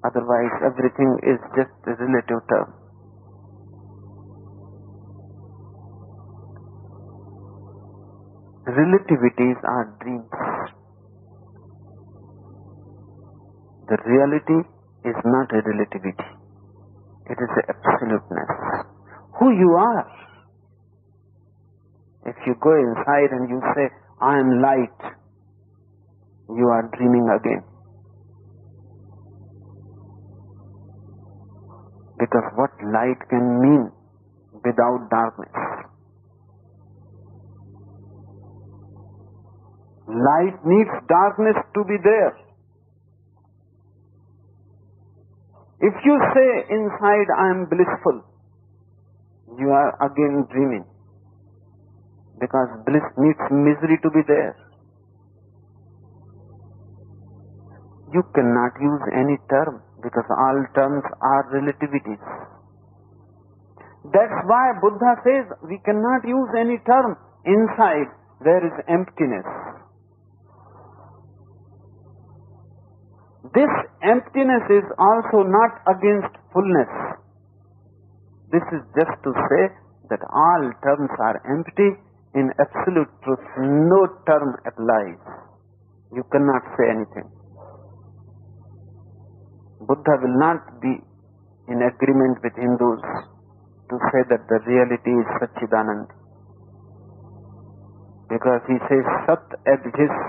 Otherwise, everything is just a relative term. Relativities are dreams. The reality is not a relativity. It is an absoluteness. Who you are. If you go inside and you say, I am light, you are dreaming again. Because what light can mean without darkness? Light needs darkness to be there. If you say inside I am blissful, you are again dreaming. Because bliss needs misery to be there. You cannot use any term because all terms are relativities. That's why Buddha says we cannot use any term. Inside there is emptiness. This emptiness is also not against fullness. This is just to say that all terms are empty. In absolute truth, no term applies. You cannot say anything. Buddha will not be in agreement with Hindus to say that the reality is Satchidanand. Because he says Sat exists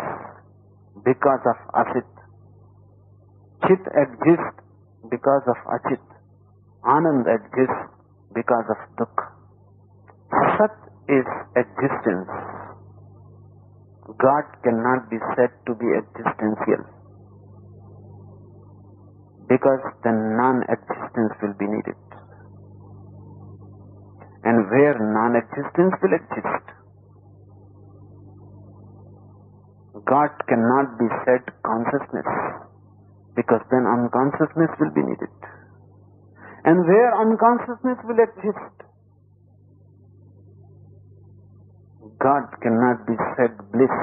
because of Asit. Chit exists because of Achit. Anand exists because of Dukh. Sat is existence. God cannot be said to be existential because then non-existence will be needed. And where non-existence will exist, God cannot be said consciousness because then unconsciousness will be needed. And where unconsciousness will exist, God cannot be said bliss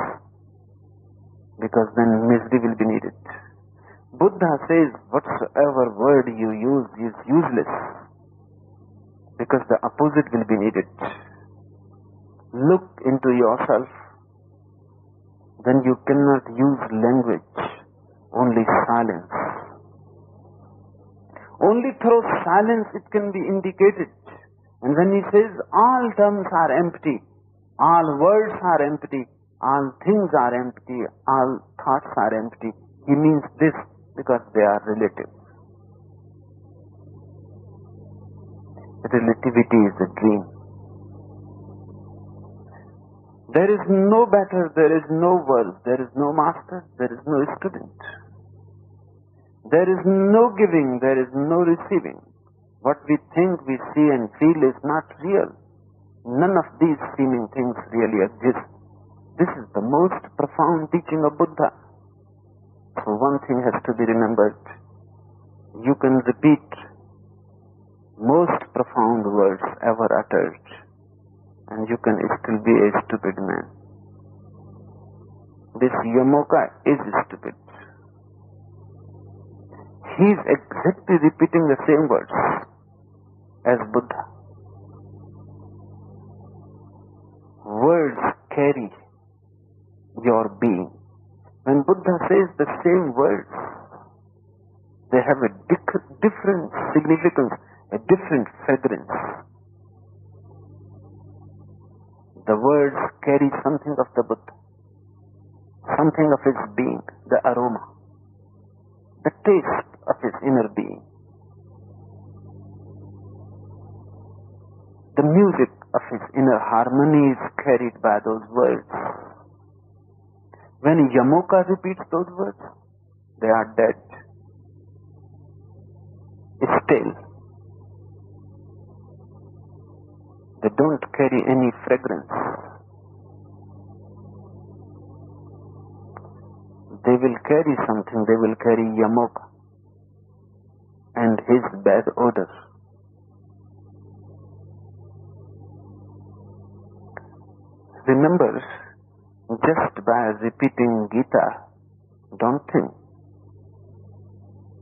because then misery will be needed. Buddha says whatsoever word you use is useless because the opposite will be needed. Look into yourself, then you cannot use language only silence. Only through silence it can be indicated. And when he says all terms are empty, all words are empty, all things are empty, all thoughts are empty, he means this because they are relative. Relativity is a dream. There is no better, there is no worse, there is no master, there is no student. There is no giving, there is no receiving. What we think, we see and feel is not real. None of these seeming things really exist. This is the most profound teaching of Buddha. So one thing has to be remembered. You can repeat most profound words ever uttered, and you can still be a stupid man. This Yamoka is stupid. He is exactly repeating the same words as Buddha. Words carry your being. When Buddha says the same words, they have a different significance, a different fragrance. The words carry something of the Buddha, something of his being, the aroma, the taste of his inner being. The music of his inner harmony is carried by those words. When Yamoka repeats those words, they are dead, stale. They don't carry any fragrance. They will carry something, they will carry Yamoka and his bad odor. Remember, just by repeating Gita, don't think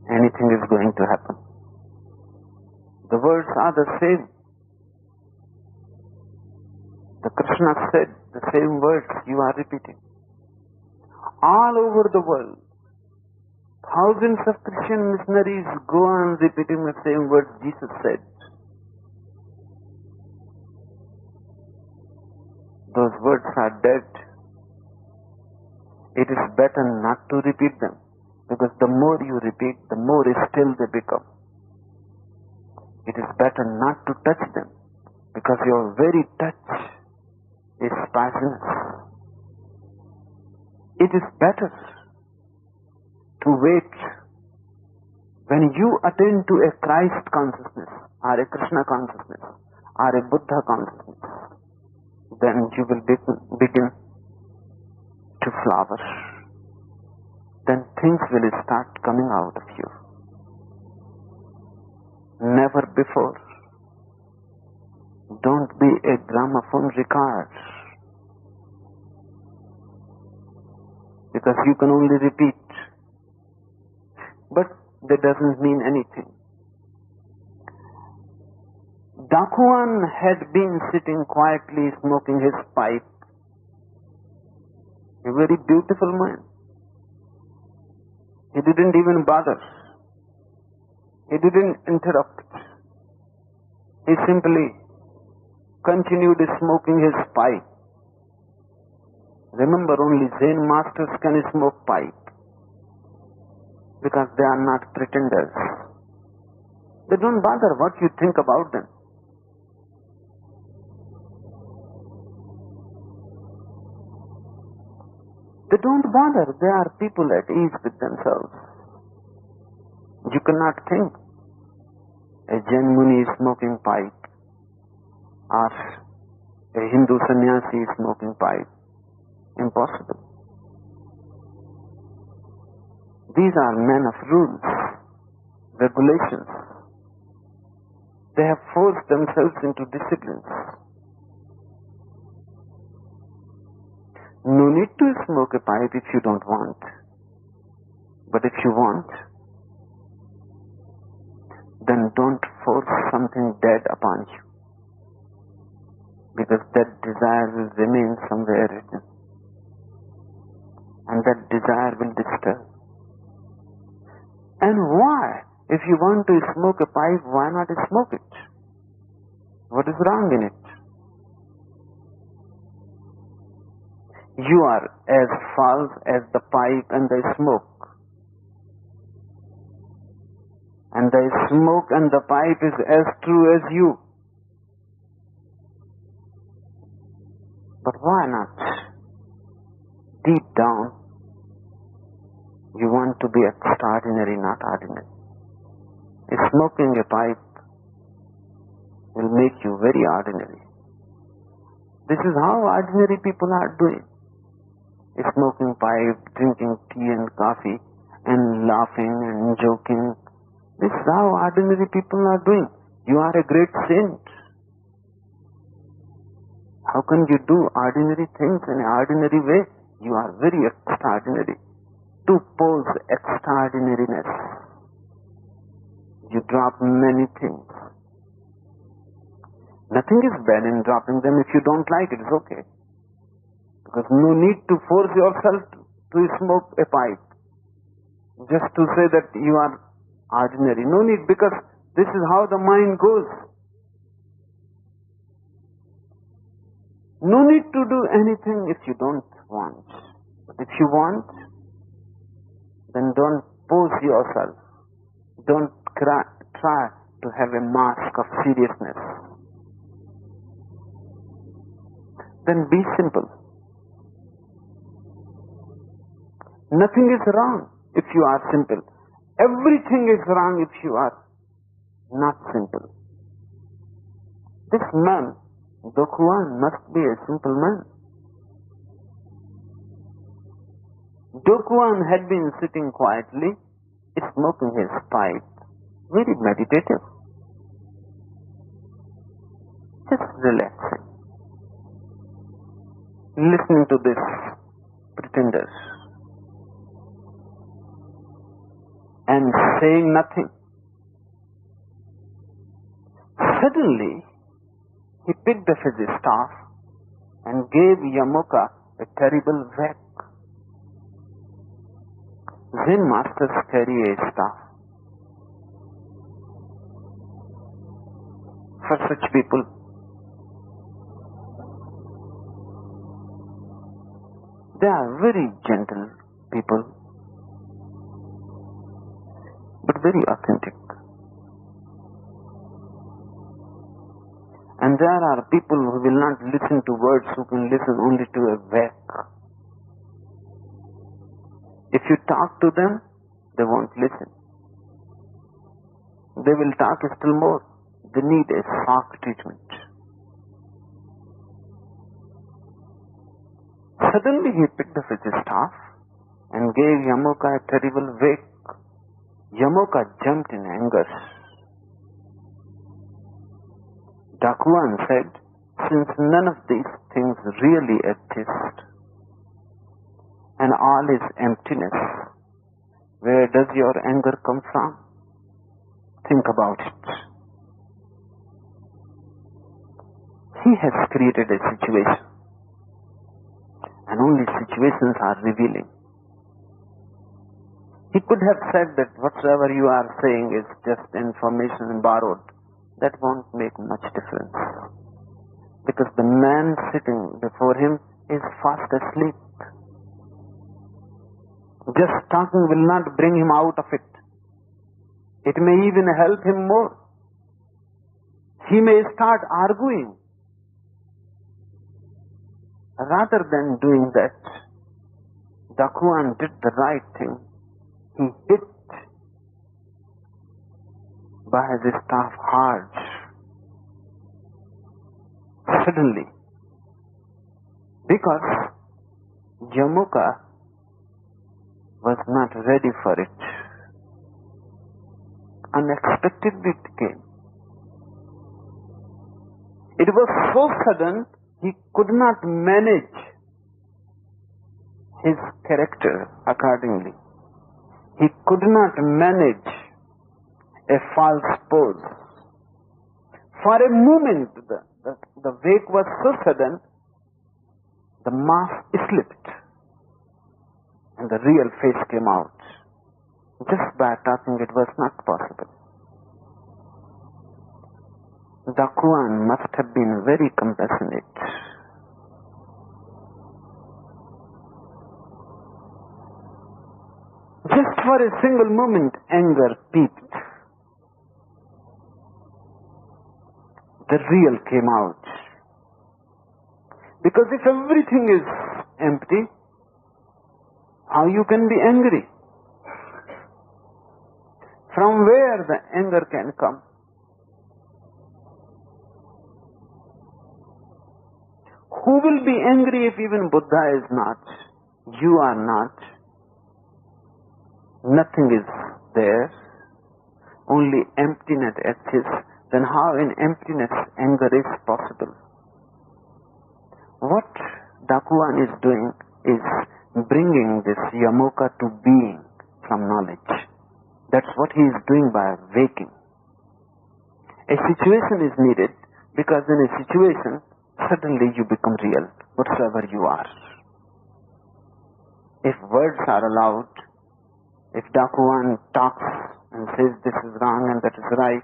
anything is going to happen. The words are the same. The Krishna said the same words you are repeating. All over the world, thousands of Christian missionaries go on repeating the same words Jesus said. Those words are dead. It is better not to repeat them, because the more you repeat, the more still they become. It is better not to touch them, because your very touch is poisonous. It is better to wait. When you attain to a Christ consciousness, or a Krishna consciousness, or a Buddha consciousness, then you will begin to flower. Then things will start coming out of you. Never before. Don't be a gramophone record, because you can only repeat, but that doesn't mean anything. Dakuan had been sitting quietly smoking his pipe. A very beautiful man. He didn't even bother. He didn't interrupt. He simply continued smoking his pipe. Remember, only Zen masters can smoke pipe, because they are not pretenders. They don't bother what you think about them. They don't bother. They are people at ease with themselves. You cannot think a Jain Muni is smoking pipe, or a Hindu sannyasi is smoking pipe. Impossible. These are men of rules, regulations. They have forced themselves into disciplines. No need to smoke a pipe if you don't want. But if you want, then don't force something dead upon you, because that desire will remain somewhere written, and that desire will disturb. And why? If you want to smoke a pipe, why not smoke it? What is wrong in it? You are as false as the pipe and the smoke. And the smoke and the pipe is as true as you. But why not? Deep down, you want to be extraordinary, not ordinary. Smoking a pipe will make you very ordinary. This is how ordinary people are doing. Smoking pipe, drinking tea and coffee, and laughing and joking. This is how ordinary people are doing. You are a great saint. How can you do ordinary things in an ordinary way? You are very extraordinary. To pose extraordinariness, you drop many things. Nothing is bad in dropping them. If you don't like it, it's okay. Because no need to force yourself to smoke a pipe just to say that you are ordinary. No need, because this is how the mind goes. No need to do anything if you don't want. But if you want, then don't pose yourself. Don't try to have a mask of seriousness. Then be simple. Nothing is wrong if you are simple. Everything is wrong if you are not simple. This man, Dokuan, must be a simple man. Dokuan had been sitting quietly, smoking his pipe, very meditative, just relaxing, listening to this pretenders and saying nothing. Suddenly, he picked up his staff and gave Yamoka a terrible whack. Zen masters carry a staff. For such people, they are very gentle people, but very authentic. And there are people who will not listen to words, who can listen only to a whack. If you talk to them, they won't listen. They will talk still more. They need a shock treatment. Suddenly he picked up his staff and gave Yamoka a terrible whack. Yamoka jumped in anger. Dakuan said, since none of these things really exist, and all is emptiness, where does your anger come from? Think about it. He has created a situation, and only situations are revealing. He could have said that whatsoever you are saying is just information borrowed. That won't make much difference, because the man sitting before him is fast asleep. Just talking will not bring him out of it. It may even help him more. He may start arguing. Rather than doing that, Dakuan did the right thing. He hit by his staff hard. Suddenly, because Yamoka was not ready for it. Unexpectedly it came. It was so sudden, he could not manage his character accordingly. He could not manage a false pose. For a moment, the wake was so sudden, the mask slipped and the real face came out. Just by talking it was not possible. Dakuan must have been very compassionate. Just for a single moment, anger peeped. The real came out. Because if everything is empty, how you can be angry? From where the anger can come? Who will be angry if even Buddha is not? You are not. Nothing is there. Only emptiness exists. Then how in emptiness anger is possible? What Dakuan is doing is bringing this yamoka to being from knowledge. That's what he is doing by waking. A situation is needed because in a situation, suddenly you become real, whatsoever you are. If words are allowed, if Dakuan talks and says this is wrong and that is right,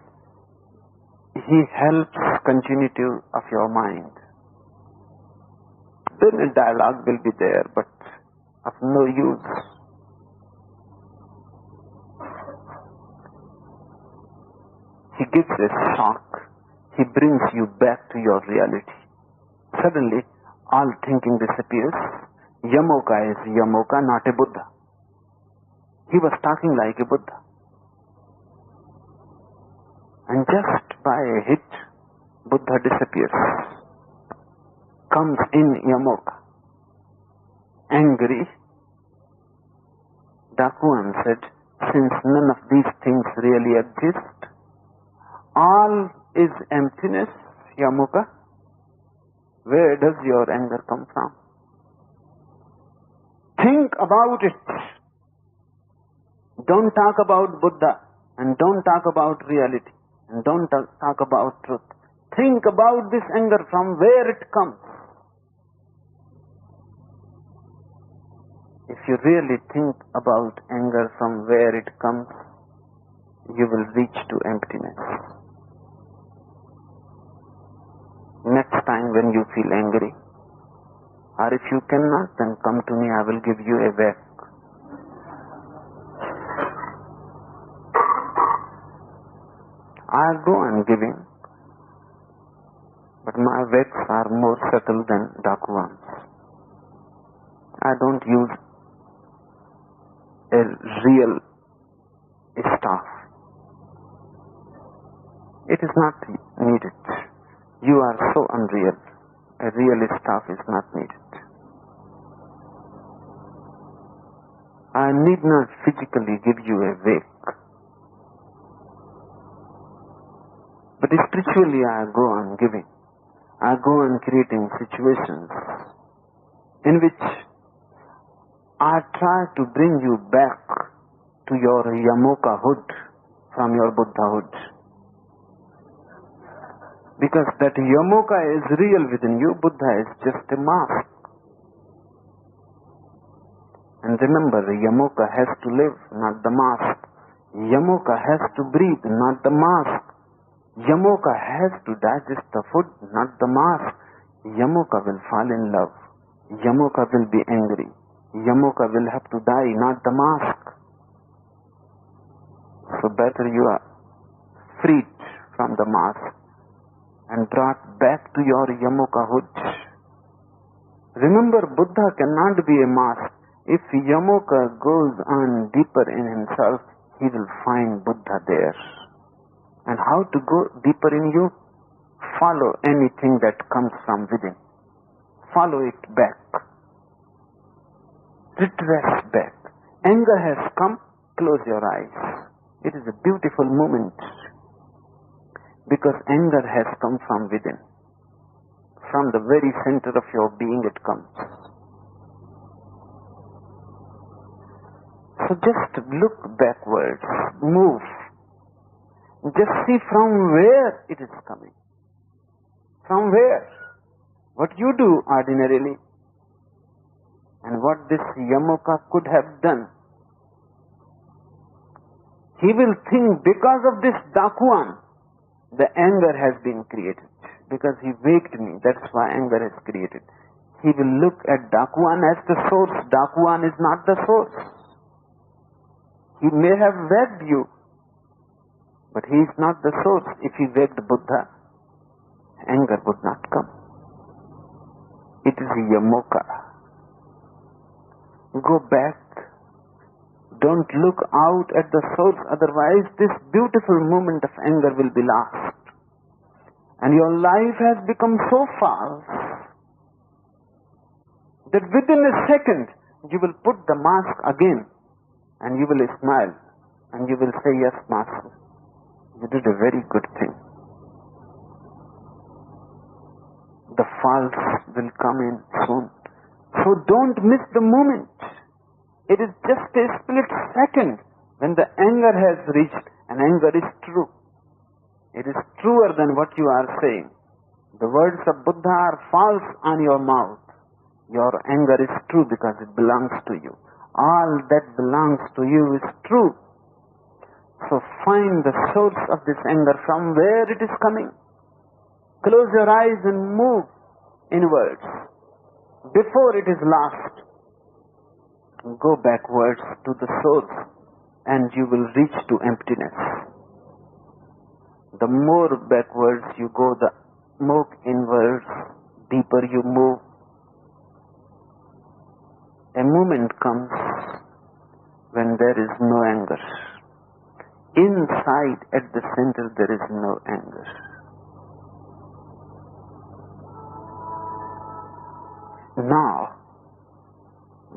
he helps continuity of your mind. Then a dialogue will be there, but of no use. He gives a shock. He brings you back to your reality. Suddenly, all thinking disappears. Yamoka is Yamoka, not a Buddha. He was talking like a Buddha. And just by a hit, Buddha disappears. Comes in Yamoka. Angry, Dakuan said, since none of these things really exist, all is emptiness, Yamoka, where does your anger come from? Think about it. Don't talk about Buddha and don't talk about reality and don't talk about truth. Think about this anger, from where it comes. If you really think about anger from where it comes, you will reach to emptiness. Next time when you feel angry, or if you cannot, then come to me, I will give you a whack. I go on giving, but my whacks are more subtle than Dakuan's. I don't use a real staff. It is not needed. You are so unreal. A real staff is not needed. I need not physically give you a wake. But spiritually I go on giving. I go on creating situations in which I try to bring you back to your Yamoka-hood from your Buddha-hood. Because that Yamoka is real within you, Buddha is just a mask. And remember, Yamoka has to live, not the mask. Yamoka has to breathe, not the mask. Yamoka has to digest the food, not the mask. Yamoka will fall in love. Yamoka will be angry. Yamoka will have to die, not the mask. So better you are freed from the mask and brought back to your Yamoka-hood. Remember, Buddha cannot be a mask. If Yamoka goes on deeper in himself, he will find Buddha there. And how to go deeper in you? Follow anything that comes from within. Follow it back. Retrace back. Anger has come, close your eyes. It is a beautiful moment. Because anger has come from within. From the very center of your being it comes. So just look backwards. Move. Just see from where it is coming. From where? What you do ordinarily. And what this Yamoka could have done. He will think because of this Dakuan, the anger has been created. Because he waked me, that's why anger is created. He will look at Dakuan as the source. Dakuan is not the source. He may have waked you, but he is not the source. If he waked Buddha, anger would not come. It is Yamoka. Go back. Don't look out at the source, otherwise this beautiful moment of anger will be lost. And your life has become so false that within a second you will put the mask again and you will smile and you will say, yes, Master, you did a very good thing. The false will come in soon. So don't miss the moment. It is just a split second when the anger has reached, and anger is true. It is truer than what you are saying. The words of Buddha are false on your mouth. Your anger is true because it belongs to you. All that belongs to you is true. So find the source of this anger, from where it is coming. Close your eyes and move inwards before it is lost. Go backwards to the source and you will reach to emptiness. The more backwards you go, the more inwards, deeper you move. A moment comes when there is no anger. Inside, at the center, there is no anger. Now,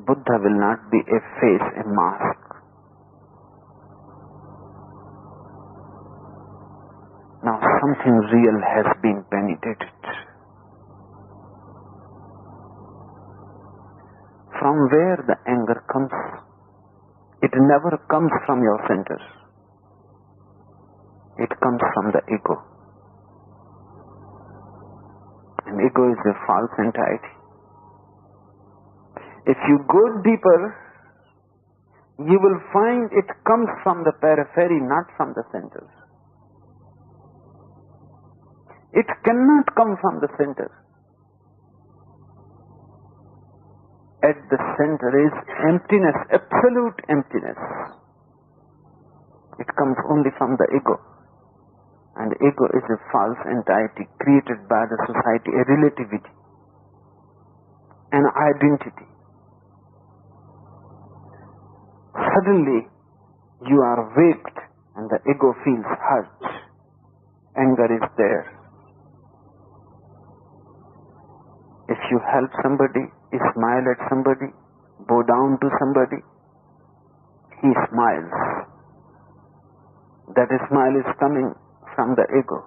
Buddha will not be a face, a mask. Now something real has been penetrated. From where the anger comes, it never comes from your center. It comes from the ego. And ego is a false entity. If you go deeper, you will find it comes from the periphery, not from the center. It cannot come from the center. At the center is emptiness, absolute emptiness. It comes only from the ego. And ego is a false entity created by the society, a relativity, an identity. Suddenly, you are waked and the ego feels hurt. Anger is there. If you help somebody, smile at somebody, bow down to somebody, he smiles. That smile is coming from the ego.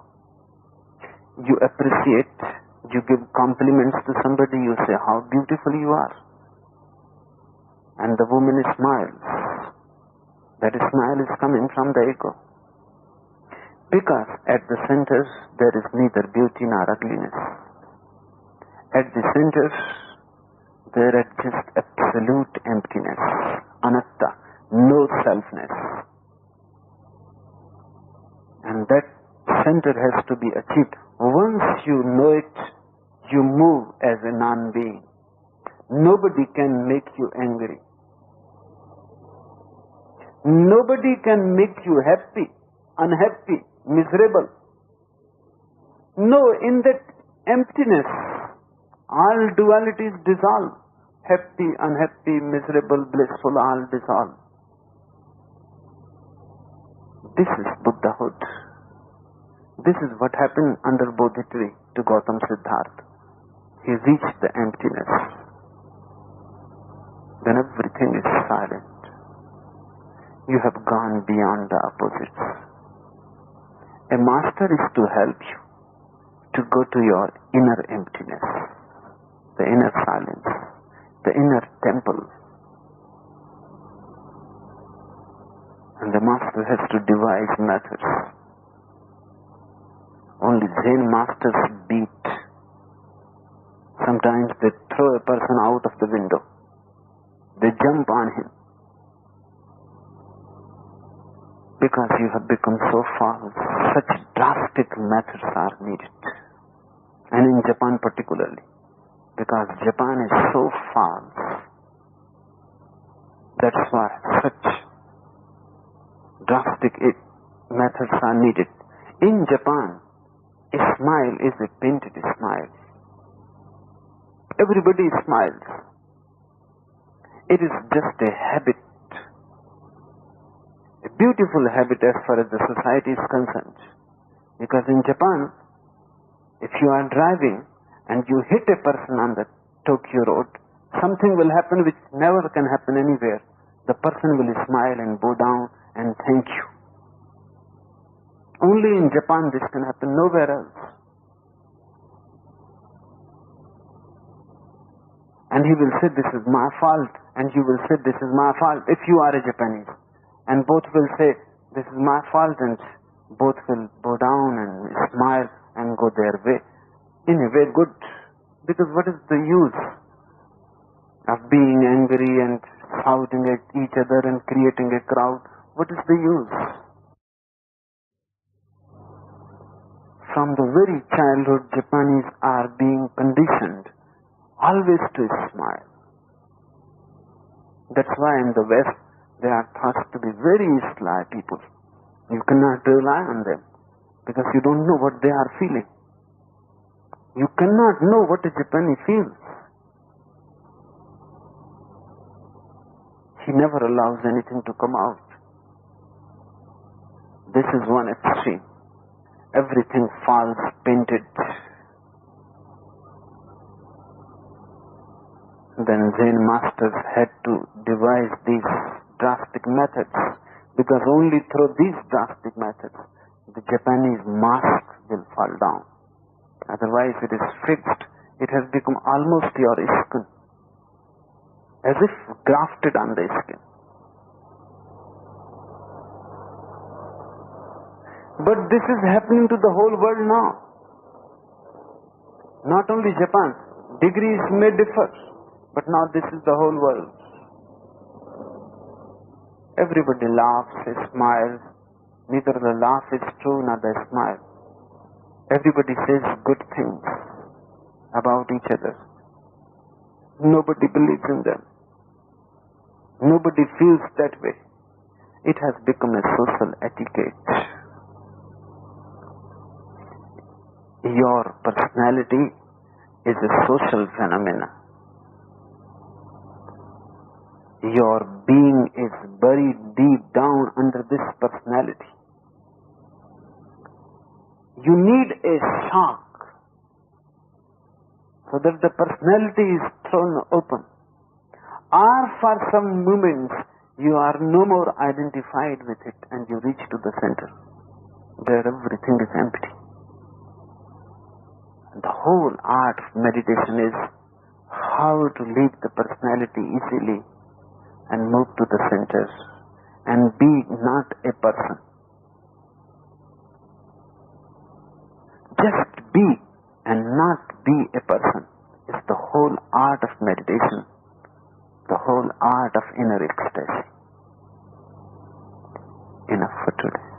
You appreciate, you give compliments to somebody, you say how beautiful you are. And the woman smiles. That smile is coming from the ego. Because at the center there is neither beauty nor ugliness. At the center there is just absolute emptiness, anatta, no selfness. And that center has to be achieved. Once you know it, you move as a non-being. Nobody can make you angry. Nobody can make you happy, unhappy, miserable. No, in that emptiness, all dualities dissolve. Happy, unhappy, miserable, blissful, all dissolve. This is Buddhahood. This is what happened under Bodhi tree to Gautam Siddhartha. He reached the emptiness. Then everything is silent. You have gone beyond the opposites. A master is to help you to go to your inner emptiness, the inner silence, the inner temple. And the master has to devise methods. Only Zen masters beat. Sometimes they throw a person out of the window. They jump on him. Because you have become so false, such drastic methods are needed. And in Japan particularly, because Japan is so false, that's why such drastic methods are needed. In Japan, a smile is a painted smile. Everybody smiles. It is just a habit. A beautiful habit as far as the society is concerned. Because in Japan, if you are driving and you hit a person on the Tokyo road, something will happen which never can happen anywhere. The person will smile and bow down and thank you. Only in Japan this can happen, nowhere else. And he will say, this is my fault, and you will say, this is my fault, if you are a Japanese. And both will say, this is my fault, and both will bow down and smile and go their way. In a way, good. Because what is the use of being angry and shouting at each other and creating a crowd? What is the use? From the very childhood, Japanese are being conditioned always to smile. That's why in the West, they are thought to be very sly people. You cannot rely on them because you don't know what they are feeling. You cannot know what a Japanese feels. He never allows anything to come out. This is one extreme. Everything falls painted. Then Zen masters had to devise these drastic methods, because only through these drastic methods the Japanese mask will fall down. Otherwise it is fixed. It has become almost your skin, as if grafted on the skin. But this is happening to the whole world now. Not only Japan. Degrees may differ, but now this is the whole world. Everybody laughs, smiles. Neither the laugh is true nor the smile. Everybody says good things about each other. Nobody believes in them. Nobody feels that way. It has become a social etiquette. Your personality is a social phenomenon. Your being is buried deep down under this personality. You need a shock so that the personality is thrown open. Or for some moments you are no more identified with it and you reach to the center where everything is empty. And the whole art of meditation is how to leave the personality easily and move to the center and be not a person. Just be and not be a person is the whole art of meditation, the whole art of inner ecstasy. Enough for today.